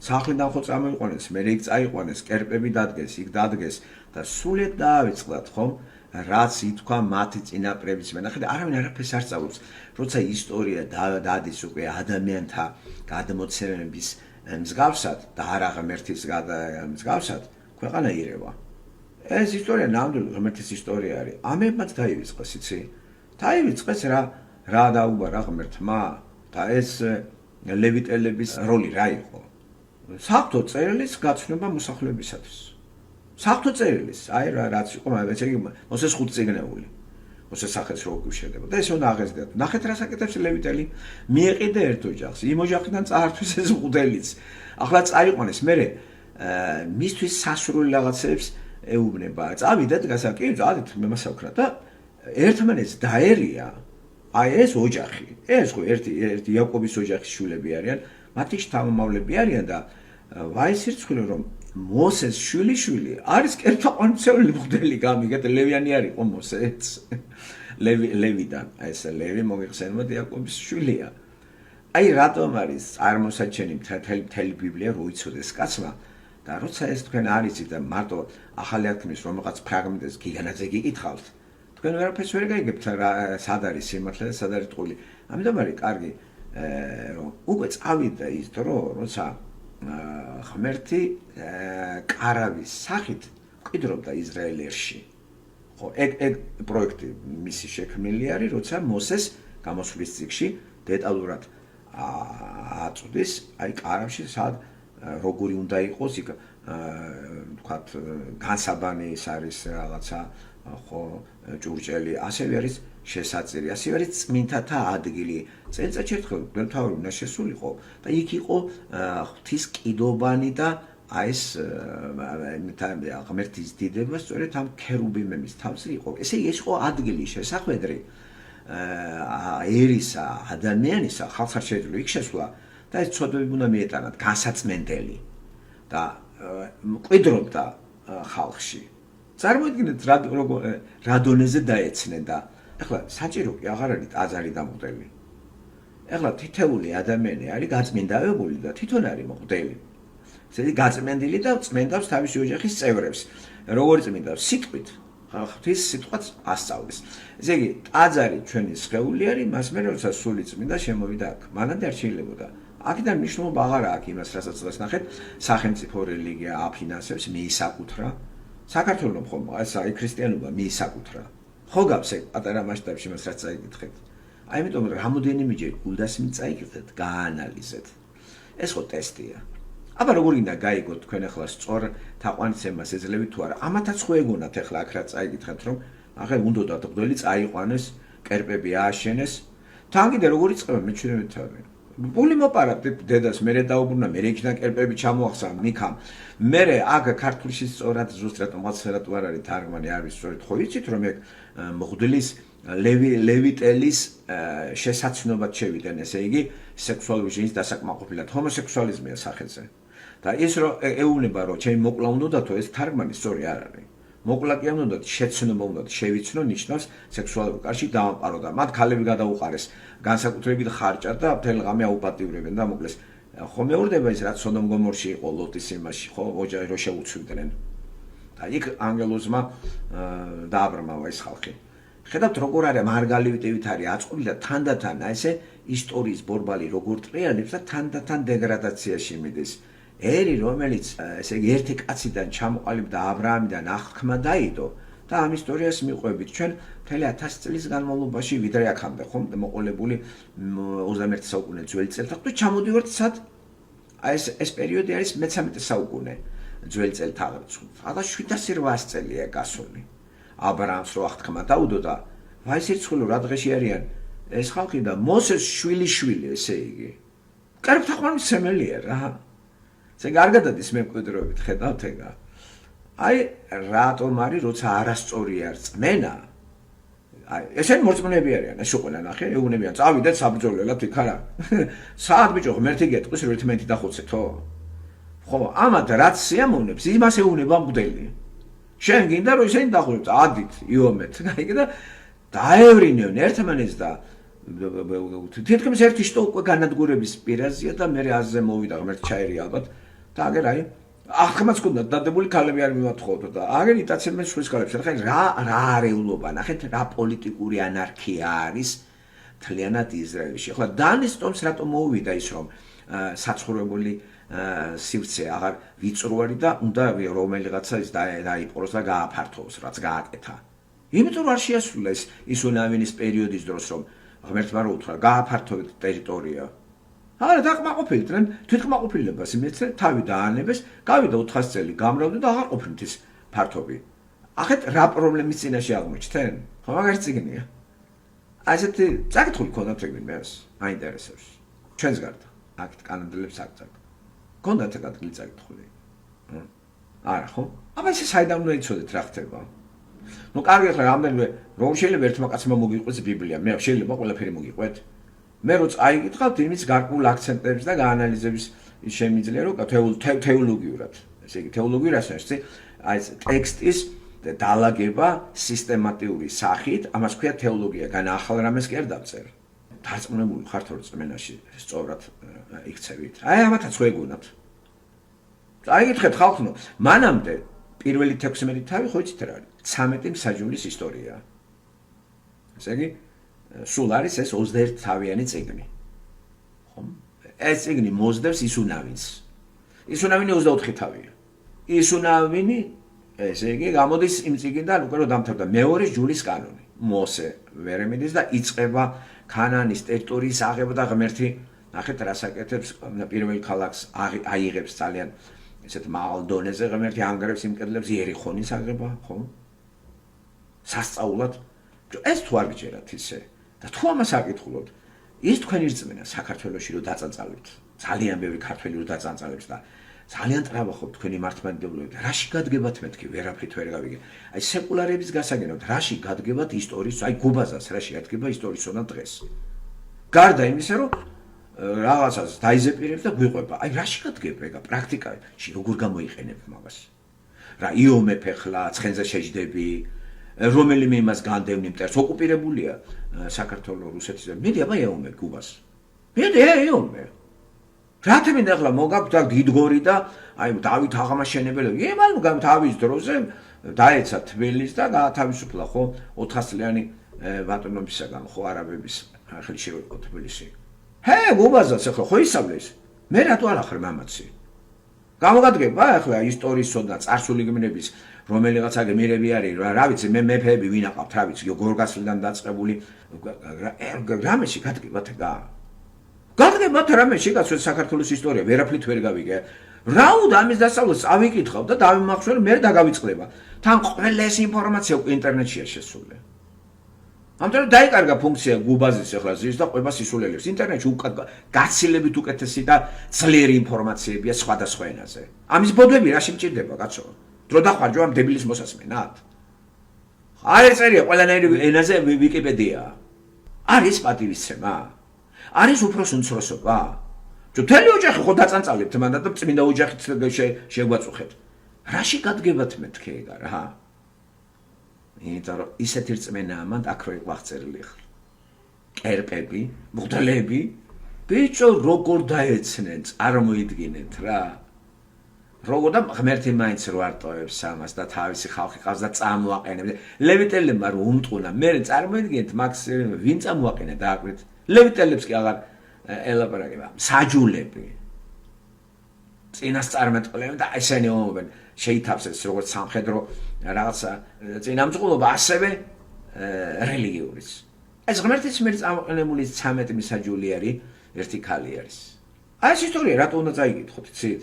სახლიდან ხო წამოიყვანეს, მე იქ წაიყვანეს, კერპები დადგეს, იქ დადგეს და სულეთ დაავიწყდათ ხომ? რაც ითქვა მათი წინაპრების მენახეთ, არავინ არაფერს არ სწავლობს. როცა ისტორია დადის უკვე ადამიანთა გადმოცემების მსგავსად და არა ღმერთის მსგავსად, ქვეყანა ირევა. ეს ისტორია ნამდვილი ღმერთის ისტორია არის. ამებმაც დაივიწყეს, იცი? დაივიწყეს რა დაუბარა ღმერთმა და ეს ლევიტელების როლი რა იყო? საღვთო წერილის გაცნობა მოსახლეობისათვის. საღვთო წერილის, აი რაც იყო, ესე იგი მოსეს 5 წიგნეული. მოსეს სახეს რო გვიშედება და ესე უნდა აღეზრდათ. ნახეთ რა საკეთებს ლევიტელი, მიეყიდა ერთ ოჯახს, იმ ოჯახიდან წაართვეს ეს მღვდელიც. ახლა წაიყვანეს, მე მისთვის სასურველი რაღაცებს ეუბნება. წავიდეთ, გასაკი, წავიდეთ მემასაუქრა და ერთმანეთს დაერია. აი ეს ოჯახი, ეს ხო ერთი იაკობის ოჯახის შვილები არიან, მათი შთამომავლები არიან და ვაი სირცხვილი რომ მოსეს შვილი არის კერთაყვანისეული მღვდელი გამიგეთ ლევიანი არ იყო მოსეც ლევიდან ეს ლევი მოგიხსენებათ იაკობის შვილია აი რატომ არის წარმოსაჩენი მთელი ბიბლია რო იცოდეს კაცმა და როცა ეს თქვენ არიცით და მარტო ახალი აღთქმის რომელღაც ფრაგმენტს გიგანაძე გიკითხავთ თქვენ ვერაფერს ვერ გაიგებთ სად არის სიმართლე და სად არის ტყუილი ამიტომ არის კარგი რომ უკვე წავიდა ის დრო როცა ღმერთი კარავის სახით მკვიდრობდა ისრაელში. ხო, ეგ პროექტი მისი შექმნილი არის, როცა მოსეს გამოსვლის წიგნში დეტალურად აწვდის, აი კარავში სად როგორი უნდა იყოს, იქ ვთქვათ, განსაბანი ის არის რაღაცა, ხო, ჭურჭელი, ასევე არის შესაწირი, ასევე არის წმინდათა ადგილი. წელიწადში ერთხელ მღვდელმთავარი უნდა შესულიყო და იქ იყო ღვთის კიდობანი და აი ეს ღმერთის დიდება სწორედ ამ ქერუბიმების თავზე იყო. ესე იგი ეს იყო ადგილი შესახვედრი ერისა, ადამიანისა, ხალხს არ შეიძლება იქ შესვლა და ეს ცოდვები უნდა მიეტანათ განსაწმენდელი და მკვიდრობდა ხალხში. წარმოიდგინეთ რა დონეზე დაეცნენ და ეხლა საჭირო კი აღარ არის ტაძარი და მღვდელი. ეხლა თითეული ადამიანი არის გაწმინდავებული და თვითონ არის მღვდელი. ესე გაწმენდილი და წმენდავს თავისი ოჯახის წევრებს. როგორ წმინდავს? სიტყვით. ღვთის სიტყვაც ასწავლის. ესე იგი, ტაძარი ჩვენი სხეული არის, მას მე როცა სული წმინდა შემოვიდა აქ. მანამდე არ შეიძლებოდა. აქედან მნიშვნელობა აღარა აქვს იმას, რასაც დღეს ნახეთ, სახელმწიფო რელიგია აფინანსებს, მიისაკუთრა. საქართველოს ხომ ეს აი ქრისტიანობა მიისაკუთრა. ხო გავს ეგ პატარა მასშტაბში მას რაც წაიკითხეთ. აი იმიტომ რომ რამოდენიმეჯერ გულდასმით წაიკითხეთ, გაანალიზეთ. ეს ხო ტესტია. აბა როგორ გინდა გაიგოთ თქვენ ახლა სწორ თაყვანისმებას ეძლევით თუ არა? ამათაც ხო ეგონათ ახლა აქ რა წაიკითხეთ რომ ახლა უნდათ მღვდელი წაიყვანეს, კერპები ააშენეს. თან კიდე როგორ იწყება მეჩვენებითი თავი. პული მოპარა დედას, მერე დაუბრუნა, მერე იქიდან კერპები ჩამოახსნა მიქამ. მერე აქ ქართულში სწორად ზუსტად მოცერატ არ არის თარგმანი არის სწორედ ხო იცით რომ ეგ მღვდლის ლევიტელის შესაძნობად შევიდნენ, ესე იგი სექსუალური ჟინის დასაკმაყოფილად ჰომოსექსუალიზმია სახელზე. და ის რომ ეუბნება რომ ჩემი მოკლა უნდათო ეს თარგმანი სწორი არ არის. მოკლა კი უნდა შეცნობა უნდა შევიცნო ნიშნავს სექსუალური კარში დაამყარო და მათ ქალები გადაუყარეს განსაკუთრებით ხარჭად და მთელი ღამე აუპატიურებენ და მოკლეს ხო მეორდება ის რაც სოდომ გომორში იყო ლოტის იმაში ხო ოჯახი რო შეუცვლიდნენ და იქ ანგელოზმა დააბრმავა ეს ხალხი ხედავთ როგორ არის მარგალიტივით არის აწყობილი და თანდათან ესე ისტორიის ბორბალი როგორ ტრიალებს და თანდათან დეგრადაციაში მიდის ერი რომელიც ესე იგი ერთი კაციდან ჩამოყალიბდა აბრაამიდან აღთქმა დაიდო და ამ ისტორიას მიყვებით ჩვენ მთელი 1000 წლის განმავლობაში ვიდრე აქამდე ხომ მოყოლებული 21 საუკუნე ძველი წელთაღრიცხვი ჩამოდივართ სად აი ეს პერიოდი არის მე-13 საუკუნე ძველი წელთაღრიცხვი 1708 წელია გასული აბრაამს რო აღთქმა დაუდო და ვაისერცხულო რა დღეში არიან ეს ხალხი და მოსეს შვილი ესე იგი კარგთაყვანი სემელია რა זה კარგად არის მემკვიდრეობით ხედავთ ეგა აი რატომ არის როცა არასწორია რწმენა აი ესენი მორწმუნეები არიან ეს უყოლა ნახე ეუბნებიან წავიდეთ საბრძოლველად იქ არა საათ ბიჭო ღმერთი გეტყვის რომ ერთმანეთი დახოცეთო ხო ამათ რაც სიამოვნებს იმას ეუბნება მღვდელი შენ გინდა რომ ისინი დახოცეთ ადით იომეთ აი და დაევრინებენ ერთმანეთს და თითქმის ერთი შტო უკვე განადგურების პირაზეა და მე აზზე მოვიდა ღმერთი ჩაერი ალბათ და აგერ აი აღქმაც ქონდა დადებული ქალები არ მიმათხოვდო და აგერ იტაცებენ შვილის ქალებს ხა რა არეულობა ნახეთ რა პოლიტიკური ანარქია არის მთლიანად ისრაელში ხო დანის ტომს რატომ მოუვიდა ის რომ საცხოვრებელი სივრცე აღარ ვიწროარი და უნდა რომელიღაცა ის დაიპყროს და გააფართოვოს რაც გააკეთა იმიტომ არ შეასრულა ის უნამინის პერიოდის დროს რომ ღმერთმა რო უთხრა გააფართოვეთ ტერიტორია არა დაკმაყოფილდნენ თვითკმაყოფილებას იმეცე თავი დაანებეს გავიდა 400 წელი გამრავდა და აღარ ყოფნით ის ფართობი ახეთ რა პრობლემის წინაშე აღმოჩნდნენ ხო მაგარი წიგნია ასეთი წაკითხული ქონდათ ეგ მეც აინტერესებს ჩვენს გარდა აქეთ კანადელებს აქ ქონდათ ადგილი წაკითხული არა ხო აბა ეს საიდან უნდა იცოდეთ რა ხდება ნუ კარგი ახლა რამდენიმე რომ შეიძლება ერთმა კაცმა მოგიყვეს ბიბლია მე შეიძლება ყველაფერი მოგიყვეთ მე რო წაიკითხავთ იმის გარკვეულ აქცენტებს და გაანალიზების შემიძლია რომ თეოლოგიურად ესე იგი თეოლოგია რას არის აი ეს ტექსტის დალაგება სისტემატიური სახით ამას ქვია თეოლოგია განახალ რამეს კი არ დავწერ დარწმუნებული ხართ რომ წმენაში სწორად იქცევით აი ამათაც ხო ეგონათ წაიკითხეთ ხალხო მანამდე პირველი 16 თავი ხო იცით რა არის 13 მსაჯულის ისტორია ესე იგი სულ არის ეს 21 თავიანი წიგნი ხომ ეს წიგნი მოსდევს ისუნავინს ისუნავინი 24 თავია ისუნავინი ესე იგი გამოდის იმ წიგნიდან უკვე რომ დამთავრდა მეორე ჯულის კანონი მოსე ვერ მიდის და იწყება ქანანის ტერიტორიის აღება და ღმერთი ნახეთ რას აკეთებს პირველ ქალაქს აიღებს ძალიან ესეთ მაღალ დონეზე ღმერთი ანგარებს იმ კედლებს იერიხონის აღება ხო სასწაულად ეს თუ არ გიჭერათ ისე და თუ ამას აკითხულობთ ის თქვენი რწმენა საქართველოში რომ დაწანწალებთ ძალიან ბევრი ქართველი რომ დაწანწალებს და ძალიან ტრაბახობთ თქვენი მართლმადიდებლობით რაში გადგებათ მეთქი ვერაფრით ვერ გავიგე აი სეკულარების გასაგებად რაში გადგებათ ისტორიის აი გუბაზას რაში ადგება ისტორიისოდან დღეს გარდა იმისა რომ რაღაცას დაიზეპირებს და გვიყვება აი რაში გადგება ეგა პრაქტიკაში როგორ გამოიყენებ მაგას რა იომებ ახლა ცხენზე შეჯდები რომელიმე იმას განდევნი მტერს ოკუპირებულია საქართველოს რუსეთის და მედი აბა ეომე გუბას მედი ეომე რატომ მინდა ახლა მოგაქვთ დიდგორი და აი დავით აღამაშენებელი იმალ თავის დროზე დაეცა თბილისს და გაათავისუფლა ხო 400 წლიანი ბატონობისაგან ხო არაბების ხელში რო იყო თბილისი ჰე გუბაზაც ახლა ხო ისწავლეს მე რატო არ ახარ მამაცი გამოგადგება ახლა ისტორიისო და წარსული გმნების რომელიღაცა გმირები არის რა ვიცი მე მეფეები ვინ აყავთ რა ვიცი გორგასლიდან დაწყებული რამეში გადგებათ გადგებათ რამეში გასვეთ საქართველოს ისტორია ვერაფრით ვერ გავიგე რა უნდა ამის დასავლას ავიკითხავ და დავიმახსოვრე მე დაგავიწყდება თან ყველა ეს ინფორმაცია უკვე ინტერნეტშია შესული ამიტომ დაიკარგა ფუნქცია გუბაზის ახლა ზის და ყვება სისულელებს. ინტერნეტში გაცილებით უკეთესი და ძლიერი ინფორმაციებია სხვადასხვა ენაზე. ამის ბოდვები რაში მჭირდება, კაცო? დრო დახარჯო ამ დებილის მოსასმენად? არ ეწერია ყველანაირი ენაზე ვიკიპედია. არის პატივისცემა? არის უფროს უმცროსობა? მთელი ოჯახი ხო დაწანწალებთ მანდა და წმინდა ოჯახით შეგვაწუხეთ. რაში გადგებათ მეთქე ეგა რა? იმიტომ რომ ისეთი რწმენაა მანდ აქვე ვახწერილი ხარ. კერპები, მღვდლები, ბიჭო როგორ დაეცნენ, წარმოიდგინეთ რა. როგორ და ღმერთი მაინც რო არტოებს ამას და თავისი ხალხი ყავს და წამოაყენებს. ლევიტელებმა რო უმტყუნა, მე წარმოიდგინეთ მაგ ვინ წამოაყენა დააკვირდით. ლევიტელებს კი აღარ ელაპარაკება. საჯულები. წინასწარმეტყველები და ესენი ომობენ. შეითავსეს როგორც სამხედრო რაღაცა წინამძღოლობა ასევე რელიგიურიც. ეს ღმერთის მიერ წამოყენებული 13 მისაჯული არის, ერთი ქალი არის. აი ეს ისტორია რატო უნდა წაიკითხოთ, იცით?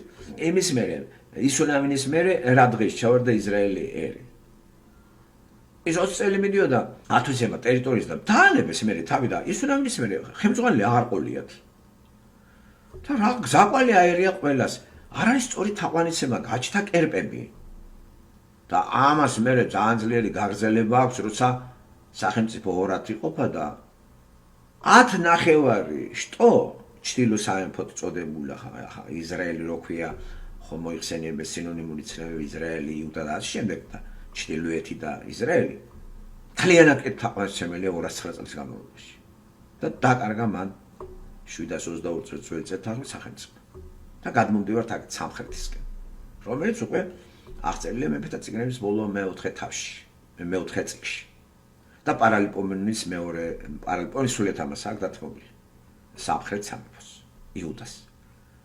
იმის მერე, ისუნამინის მერე რა დღეს ჩავარდა ისრაელი ერი. ის 20 წელი მიდიოდა ათვისება ტერიტორიის და დაანებეს მერე თავი და ისუნამინის მერე ხელმძღვანელი აღარ ყოლიათ. და რა გზაყვალი აერია ყველას. არ არის სწორი თაყვანისცემა, გაჩნდა კერპები. და ამას მერე ძალიან ძლიერი გაგრძელება აქვს, როცა სახელმწიფო ორად იყოფა და 10.5 შტო ჩtildeო სამეფოდ წოდებულა ხა ისრაელი რო ქვია, ხო მოიხსენიებენ სინონიმური ცნებები ისრაელი, იუდა და ასე შემდეგ და ჩtildeოეთი და ისრაელი. ძალიანად თაყვანისცემელია 209 წლის განმავლობაში. და დაკარგა მან 722 წელიწადში სახელმწიფო. და გადმომდივართ აქ სამხრეთისკენ, რომელიც უკვე აღწერილია მეფეთა წიგნების ბოლო მეოთხე თავში, მეოთხე წიგნში. და პარალიპომენის პარალიპომენის სულეთამას აქ დათმობილი. სამხრეთ სამეფოს, იუდას.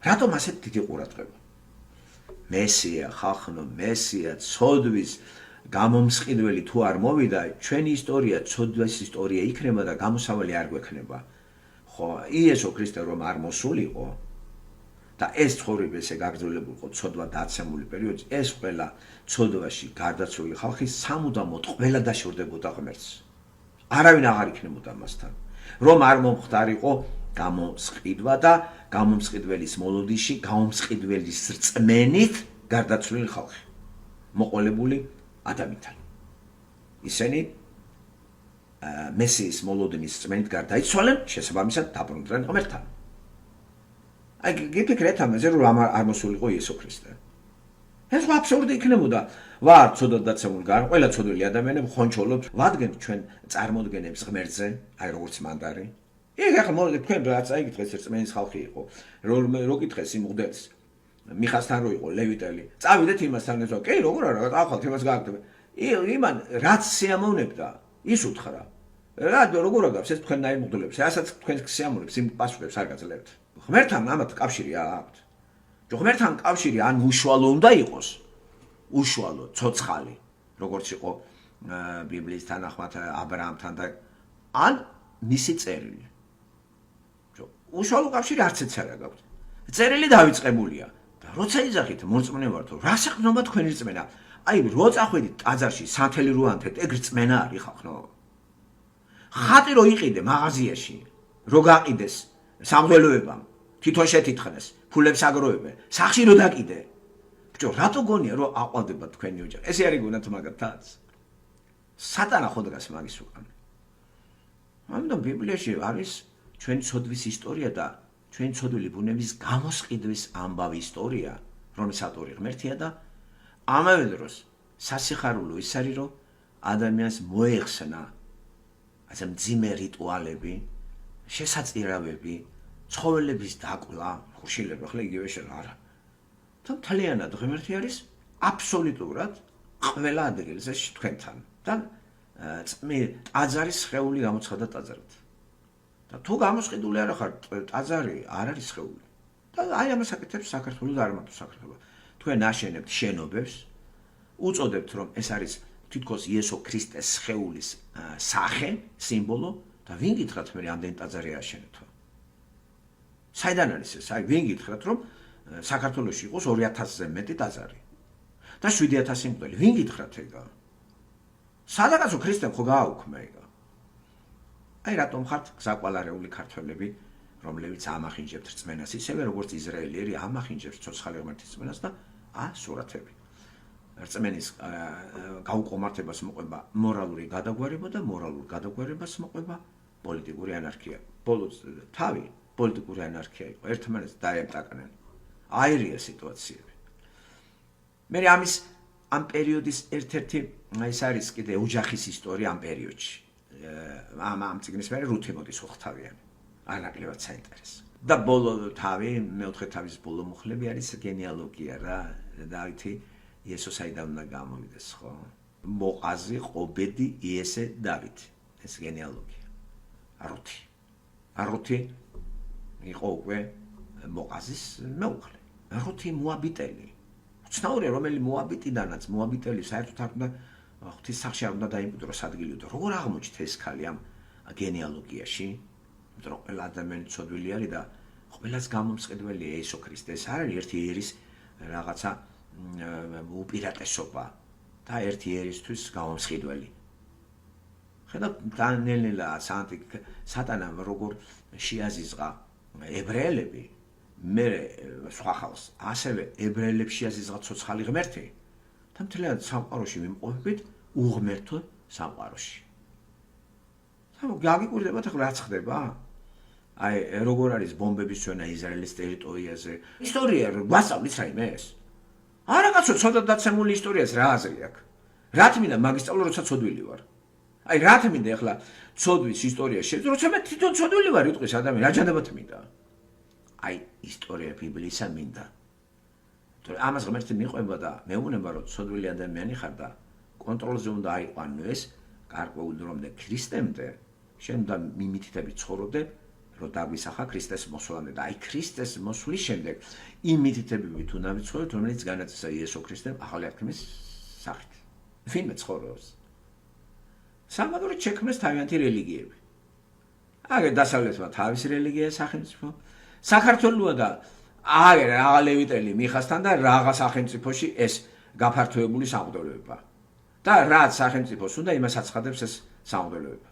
რატომ ასეთ დიდი ყურადღება? მესია, ხალხნო, მესია, ცოდვის გამომსყიდველი თუ არ მოვიდა, ჩვენი ისტორია, ცოდვის ისტორია იქნება და გამოსავალი არ გვექნება. ხო, იესო ქრისტე რომ არ მოსულიყო, და ეს ცხოვრება ესე გაგრძელებულიყო ცოდვა დაცემული პერიოდში, ეს ყველა ცოდვაში გარდაცვლილი ხალხი სამუდამოდ ყველა დაშორდებოდა ღმერთს. არავინ აღარ იქნებოდა მასთან. რომ არ მომხდარიყო გამომსყიდვა და გამომსყიდველის მოლოდიში, გამომსყიდველის რწმენით გარდაცვლილი ხალხი. მოყოლებული ადამიანთან. ისინი მესიის მოლოდინის რწმენით გარდაიცვალენ, შესაბამისად დაბრუნდნენ ღმერთთან. აი გიფიქრეთ ამაზე რომ არ მოსულიყო იესო ქრისტე. ეს აბსურდი იქნებოდა. ვარ ცოდვად დაცემული გან, ყველა ცოდვილი ადამიანები ხონჩოლობთ, ვადგენ ჩვენ წარმოდგენებს ღმერთზე, აი როგორც მანდარი. იქ ახლა მოვიდეთ თქვენ რაც აიგეთ ეს რწმენის ხალხი იყო. რო კითხეს იმ მღვდელს, მიხასთან რო იყო ლევიტელი. წავიდეთ იმასთან ესო, კი როგორ არა, ახალ თემას გააკეთებ. იმან რაც სიამოვნებდა, ის უთხრა. რა როგორ აგავს ეს თქვენნაირ მღვდლებს, რასაც თქვენ სიამოვნებს, იმ პასუხებს არ გაძლევთ. ღმერთთან ამათ კავშირი აქვთ. ღმერთთან კავშირი ან უშუალო უნდა იყოს. უშუალო, ცოცხალი, როგორც იყო ბიბლიის თანახმად ა ブラ ამთან და ან მისი წერილი. უშუალო კავშირი არცეც არ გაქვთ. წერილი დავიწყებულია და როცა იძახით მორწმუნე ვართ, რა საქმეა თქვენი რწმენა? აი, რო წახვედით ტაძარში, სანთელი რო ანთეთ, ეგ რწმენა არის ხალხო. ხატი რო იყიდე მაღაზიაში, რო გაყიდეს სამღვდელოებამ, თვითონ შეთითხნეს, ფულებს აგროვებენ, სახში რო დაკიდე. ბიჭო, რატო გონია რომ აყვავდება თქვენი ოჯახი? ესე არის გონათ მაგათაც. სატანა ხო დგას მაგის უკან. ამიტომ ბიბლიაში არის ჩვენი ცოდვის ისტორია და ჩვენი ცოდვილი ბუნების გამოსყიდვის ამბავი ისტორია, რომლის ავტორი ღმერთია და ამავე დროს სასიხარულო ის არის, რომ ადამიანს მოეხსნა ასე მძიმე რიტუალები, შესაწირავები, ცხოველების დაკლა, ხუშილება, ხლა იგივე არა. და მთლიანად ღმერთი არის აბსოლუტურად ყველა ადგილზე თქვენთან. და ტაძარის სხეული გამოცხადა ტაძარად. და თუ გამოსყიდული არ ხარ, ტაძარი არ არის სხეული. და აი ამას აკეთებს საქართველოს და არ მარტო საქართველოს. თქვენ აშენებთ შენობებს, უწოდებთ რომ ეს არის თითქოს იესო ქრისტეს სხეულის სახე, სიმბოლო და ვინ გითხრათ მე ამდენი ტაძარი აშენეთო? საიდან არის ეს? აი ვინ გითხრათ რომ საქართველოში იყოს 2000-ზე მეტი ტაძარი და 7000 მღვდელი. ვინ გითხრათ ეგა? სადღაცო ქრისტემ ხო გააუქმა ეგა. აი რატომ ხართ გზაკვალარეული ქართველები, რომლებიც ამახინჯებთ რწმენას, ისევე როგორც ისრაელიერი ამახინჯებს ცოცხალი ღმერთის რწმენას და სურათები. რწმენის გაუკომართებას მოყვება მორალური გადაგვარება და მორალურ გადაგვარებას მოყვება პოლიტიკური ანარქია. ბოლოს თავი პოლიტიკური ანარქია იყო, ერთმანეთს დაემტაკნენ. აირია სიტუაციები. მე ამ პერიოდის ერთ-ერთი ეს არის კიდე ოჯახის ისტორია ამ პერიოდში. ამ წიგნის მე რუთი მოდის უხთავიანი. არ ნაკლებად საინტერესო. და ბოლო თავი, მეოთხე თავის ბოლო მუხლები არის გენეალოგია რა. დავითი იესო საიდან უნდა გამოვიდეს, ხო? მოყაზი, ყობედი, იესე, დავითი. ეს გენეალოგია. რუთი იყო უკვე მოყაზის მეუღლე. რუთი მოაბიტელი. უცნაურია, რომელი მოაბიტიდანაც მოაბიტელი საერთოდ არ უნდა ღვთის სახში არ უნდა დაიმკვიდროს ადგილი და როგორ აღმოჩნდა ეს ქალი ამ გენეალოგიაში? იმიტომ რომ ყველა ადამიანი ცოდვილი არის და ყველას გამომსყიდველია იესო ქრისტე. ეს არ არის ერთი ერის რაღაცა უპირატესობა და ერთი ერისთვის გამომსყიდველი. ხედავთ, დანელელა სატანამ როგორ შეაზიზღა ებრაელები, მე სხვა ხალხს, ასევე ებრაელებს შეაზიზღა ცოცხალი ღმერთი და მთლიანად სამყაროში ვიმყოფებით უღმერთო სამყაროში. გაგიკვირდებათ ახლა რაც ხდება? აი როგორ არის ბომბების ჩვენა ისრაელის ტერიტორიაზე? ისტორია გვასწავლის რაიმე ეს? არა კაცო, ცოტა დაცემული ისტორიას რა აზრი აქვს? რა თმინდა მაგისტრალო როცა ცოდვილი ვარ? აი რა თმინდა ახლა ცოდვის ისტორია შეძ როცა მე თვითონ ცოდვილი ვარ იტყვის ადამიანი რა ჯანდება თმინდა? აი ისტორია ბიბლისა მინდა. თორე ამას ღმერთი მიყვება და მეუბნება რომ ცოდვილი ადამიანი ხარ და კონტროლზე უნდა აიყვანო ეს გარკვეულ დრომდე ქრისტემდე შენ უნდა მიმითითები ცხოვრობდე რომ დაგვისახა ქრისტეს მოსვლამდე და აი ქრისტეს მოსვლის შემდეგ იმ მითითებებით უნდა ვიცხოვროთ რომელიც განაწესა იესო ქრისტემ ახალი აღთქმის სახით. ვინმე ცხოვრობს? სამაგური შექმნეს თავიანთი რელიგიები. აგერ დასავლეთმა თავის რელიგია სახელმწიფო. საქართველოა და აგერ რაღა ლევიტელი მიხასთან და რაღა სახელმწიფოში ეს გაფართოებული სამღვდელოება. და რაც სახელმწიფოს უნდა იმას აცხადებს ეს სამღვდელოება.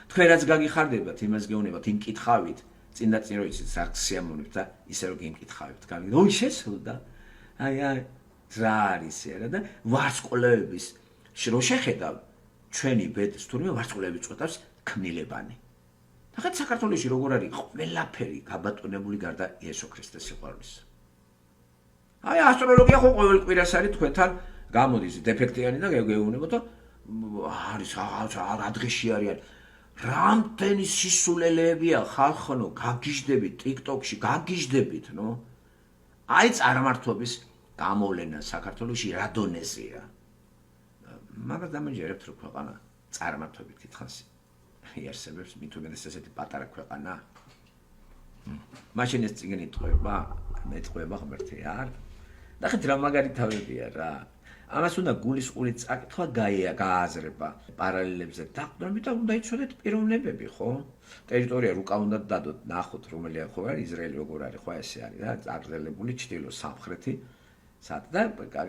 თქვენ რაც გაგიხარდებათ, იმას გეუბნებათ, იმ კითხავით, წინა წინ რო იცით რა სიამოვნებთ და ისე რომ გიმკითხავით, გაგიგეთ, ოი შესულდა. აი რა არის რა და ვარსკვლავების რო შეხედავ ჩვენი ბედს თურმე ვარსკვლავები წვეთავს ქმნილებანი. ახლა საქართველოში როგორ არის ყველაფერი გაბატონებული გარდა იესო ქრისტეს სიყვარულის. აი ასტროლოგია ხო ყოველ კვირას არის თქვენთან გამოდის დეფექტიანი და გეუბნებოთ არის რა დღეში არიან. რამდენი სისულელეებია ხალხო, გაგიჟდებით TikTok-ში, გაგიჟდებით, ნო. აი წარმართობის გამოვლენა საქართველოში რა დონეზეა. მაგას დამეჯერებთ რომ ქვეყანა წარმართობით კითხავს. იარსებებს მით უმეტეს ესეთი პატარა ქვეყანა. მაშინ ეს წიგნი ტყვება, მეტყვება ღმერთი არ. ნახეთ რა მაგარი თავებია რა. ამას უნდა გულისყური წაკითხვა გააზრება პარალელებზე დაყრდნობით და უნდა იცოდეთ პიროვნებები, ხო? ტერიტორია რუკა უნდა დადოთ, ნახოთ რომელია ხო არის ისრაელი როგორ არის, ხო ესე არის რა, წაგრძელებული ჩრდილო სამხრეთი სად და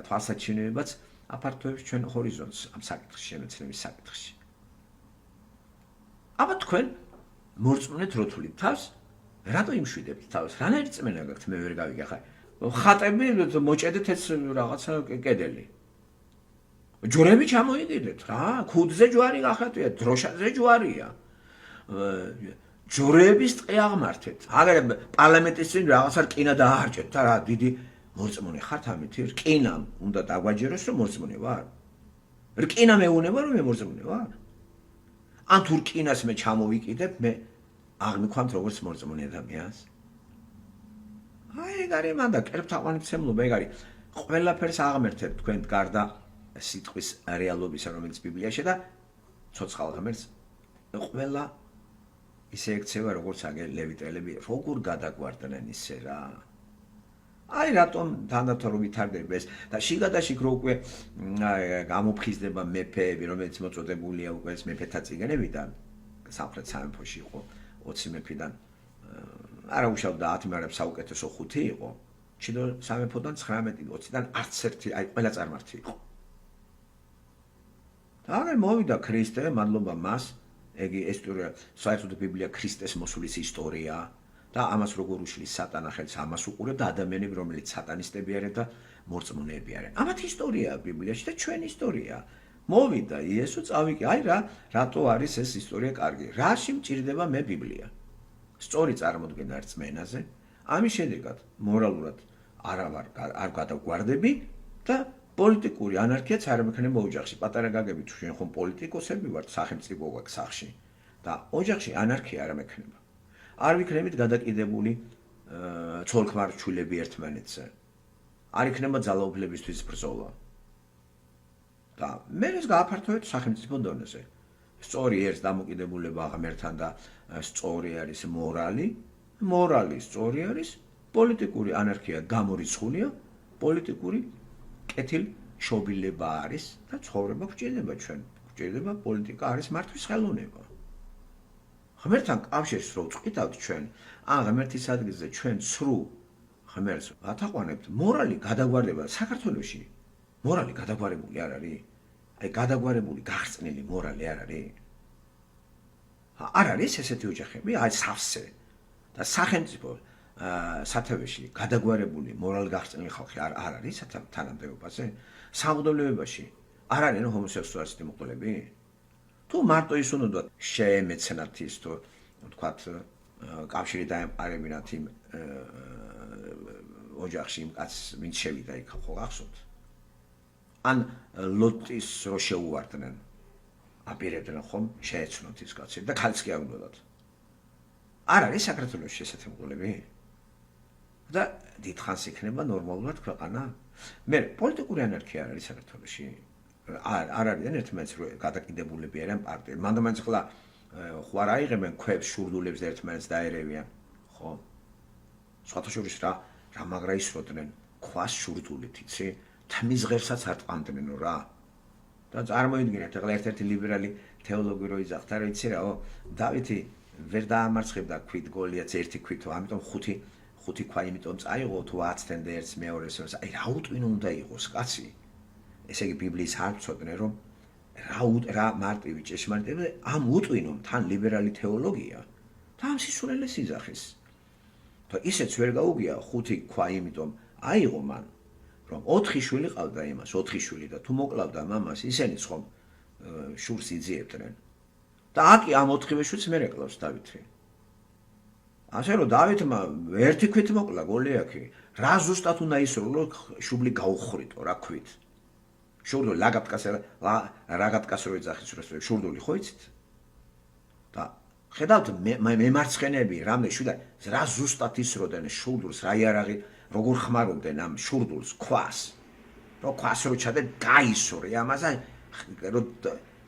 თვალსაჩინოებაც აფართოებს ჩვენ ჰორიზონტს ამ საკითხში, შემეცნების საკითხში. აბა თქვენ მორწმუნეთ რო თვლით თავს, რატო იმშვიდებთ თავს? რანაირი წმენა გაქვთ, მე ვერ გავიგახარ. ხატები მოჭედეთ ეს რაღაცა კედელი. ჯვრები ჩამოიგდეთ რა, ქუდზე ჯვარი გახატვია, დროშაზე ჯვარია. ჯვრების ტყე აღმართეთ. აგერ პარლამენტის წინ რაღაცა რკინა დაარჭეთ და რა დიდი მორწმუნე ხართ ამითი? რკინამ უნდა დაგვაჯეროს რომ მორწმუნე ვარ. რკინა მეუნება რომ მე მორწმუნე ვარ. ან თუ რკინას მე ჩამოვიკიდებ, მე აღმიქვამთ როგორც მორწმუნე ადამიანს. აი ეგ არის მანდა კერპთაყვანიცემლობა ეგ არის. ყველაფერს აღმერთეთ თქვენ გარდა სიტყვის რეალობისა რომელიც ბიბლიაში და ცოცხალ ღმერთს ყველა ისე ექცევა როგორც აგერ ლევიტელები როგორ გადაგვარდნენ ისე რა. აი რატომ თანდათან ვითარდება ეს და შიგადაშიგ რო უკვე გამოფხიზდება მეფეები რომელიც მოწოდებულია უკვე ეს მეფეთა წიგნებიდან სამხრეთ სამეფოში იყო 20 მეფიდან არა უშავდა 10 მაგრამ საუკეთესო 5 იყო ჩინო სამეფოდან 19 20-დან არც ერთი აი ყველა წარმართი იყო. და აგერ მოვიდა ქრისტე მადლობა მას იგი ეს ისტორია საერთოდ ბიბლია ქრისტეს მოსulis ისტორია და ამას როგორ უშლის სატანა ხელს ამას უყურებ და ადამიანები რომელიც სატანისტები არიან და მორწმუნეები არიან. ამათ ისტორიაა ბიბლიაში და ჩვენი ისტორია. მოვიდა იესო წავიკი, აი რატო არის ეს ისტორია კარგი? რაში მჭირდება მე ბიბლია? სწორი წარმოდგენა რწმენაზე, ამის შედეგად მორალურად არ გადავგვარდები და პოლიტიკური ანარქიაც არ მექნება ოჯახში. პატარა გაგები თუ შენ ხომ პოლიტიკოსები ვართ, სახელმწიფო გვაქვს სახში და ოჯახში ანარქია არ მექნება. არ ვიქნებით გადაკიდებული ცოლ-ქმარ-ჩვილები ერთმანეთზე. არ იქნება ძალაუფლებისთვის ბრძოლა. და მე ეს გააფართოვეთ სახელმწიფო დონეზე. სწორი ერთს დამოკიდებულება ღმერთთან და სწორი არის მორალი. მორალი სწორი არის, პოლიტიკური ანარქია გამორიცხულია, პოლიტიკური კეთილშობილება არის და ცხოვრება გვჭირდება ჩვენ. გვჭირდება პოლიტიკა არის მართვის ხელოვნება. ღმერთთან კავშირს რო წვითავთ ჩვენ, ან ღმერთის ადგილზე ჩვენ ცრუ ღმერთს ვათაყვანებთ, მორალი გადაგვარდება საქართველოში. მორალი გადაგვარებული არ არის? აი გადაგვარებული გახსნილი მორალი არ არის? არ არის ესეთი ოჯახები, აი სავსე და სახელმწიფო სათავეში გადაგვარებული მორალი გახსნილი ხალხი არ არის თანამდებობაზე? სამღვდელოებაში არ არიან ჰომოსექსუალისტი მოყოლები? თუ მარტო ის უნდა შეემეცნათ ის თუ ვთქვათ კავშირი დაემყარებინათ იმ ოჯახში იმ კაცს ვინც შევიდა იქ ხო გახსოვთ? ან ლოტის რო შეუვარდნენ აპირებდნენ ხომ შეეცნოთ ის კაცი და ქალიც კი არ უნდათ. არ არის საქართველოში ესეთი მოყოლები? და დიდხანს იქნება ნორმალურად ქვეყანა? მე პოლიტიკური ანარქია არ არის საქართველოში. არ არიან ერთმანეთს რო გადაკიდებულები არიან პარტიები. მანდ-მანდ ხლა ხო არ აიღებენ ქვებს, შურდულებს და ერთმანეთს დაერევიან, ხო? სხვათა შორის რა მაგრა ისროდნენ ქვას შურდულით, იცი? თმის ღერსაც არ ტყამდნენო რა. და წარმოიდგინეთ, ახლა ერთ-ერთი ლიბერალი თეოლოგი რო იძახდა, რა იცი რაო, დავითი ვერ დაამარცხებდა ქვით გოლიათს ერთი ქვითო, ამიტომ ხუთი ქვა იმიტომ წაიღო თუ 10-დან და ერთს მეორეს, აი რა უტვინო უნდა იყოს კაცი? ესე იგი ბიბლიის არ ვწოდნე რომ რა მარტივი ჭეშმარიტება ამ უტვინომ თან ლიბერალი თეოლოგია და ამ სისულელეს იძახის. და ისეც ვერ გაუგია 5 ქვა იმიტომ აიღო მან რომ 4 შვილი ყავდა იმას 4 შვილი და თუ მოკლავდა მამას ისინიც ხომ შურს იძიებდნენ. და აკი ამ 4 შვილს მე რეკლავს დავითი. ასე რომ დავითმა ერთი ქვით მოკლა გოლიათი, რა ზუსტად უნდა ისრულო შუბლი გაუხრიტო რა ქვით. შურდული რაგატკას რო ეძახის რო შურდული ხო იცით? და ხედავთ მემარცხენეები რამე შვიდა რა ზუსტად ისროდნენ შურდულს რა იარაღი როგორ ხმარობდნენ ამ შურდულს ქვას. რო ქვას რო ჩადე გაისორი ამაზე რო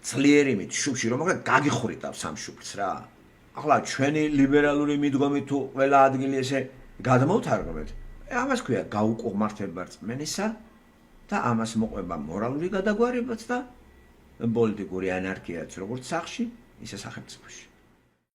ძლიერი მით შუბში რომ მოკლა გაგიხვრიტავს ამ შუბლს რა. ახლა ჩვენი ლიბერალური მიდგომით თუ ყველა ადგილი ესე გადმოვთარგმნეთ, ამას ქვია გაუკუღმართება რწმენისა და ამას მოყვება მორალური გადაგვარებაც და პოლიტიკური ანარქიაც როგორც სახში, ისე სახელმწიფოში.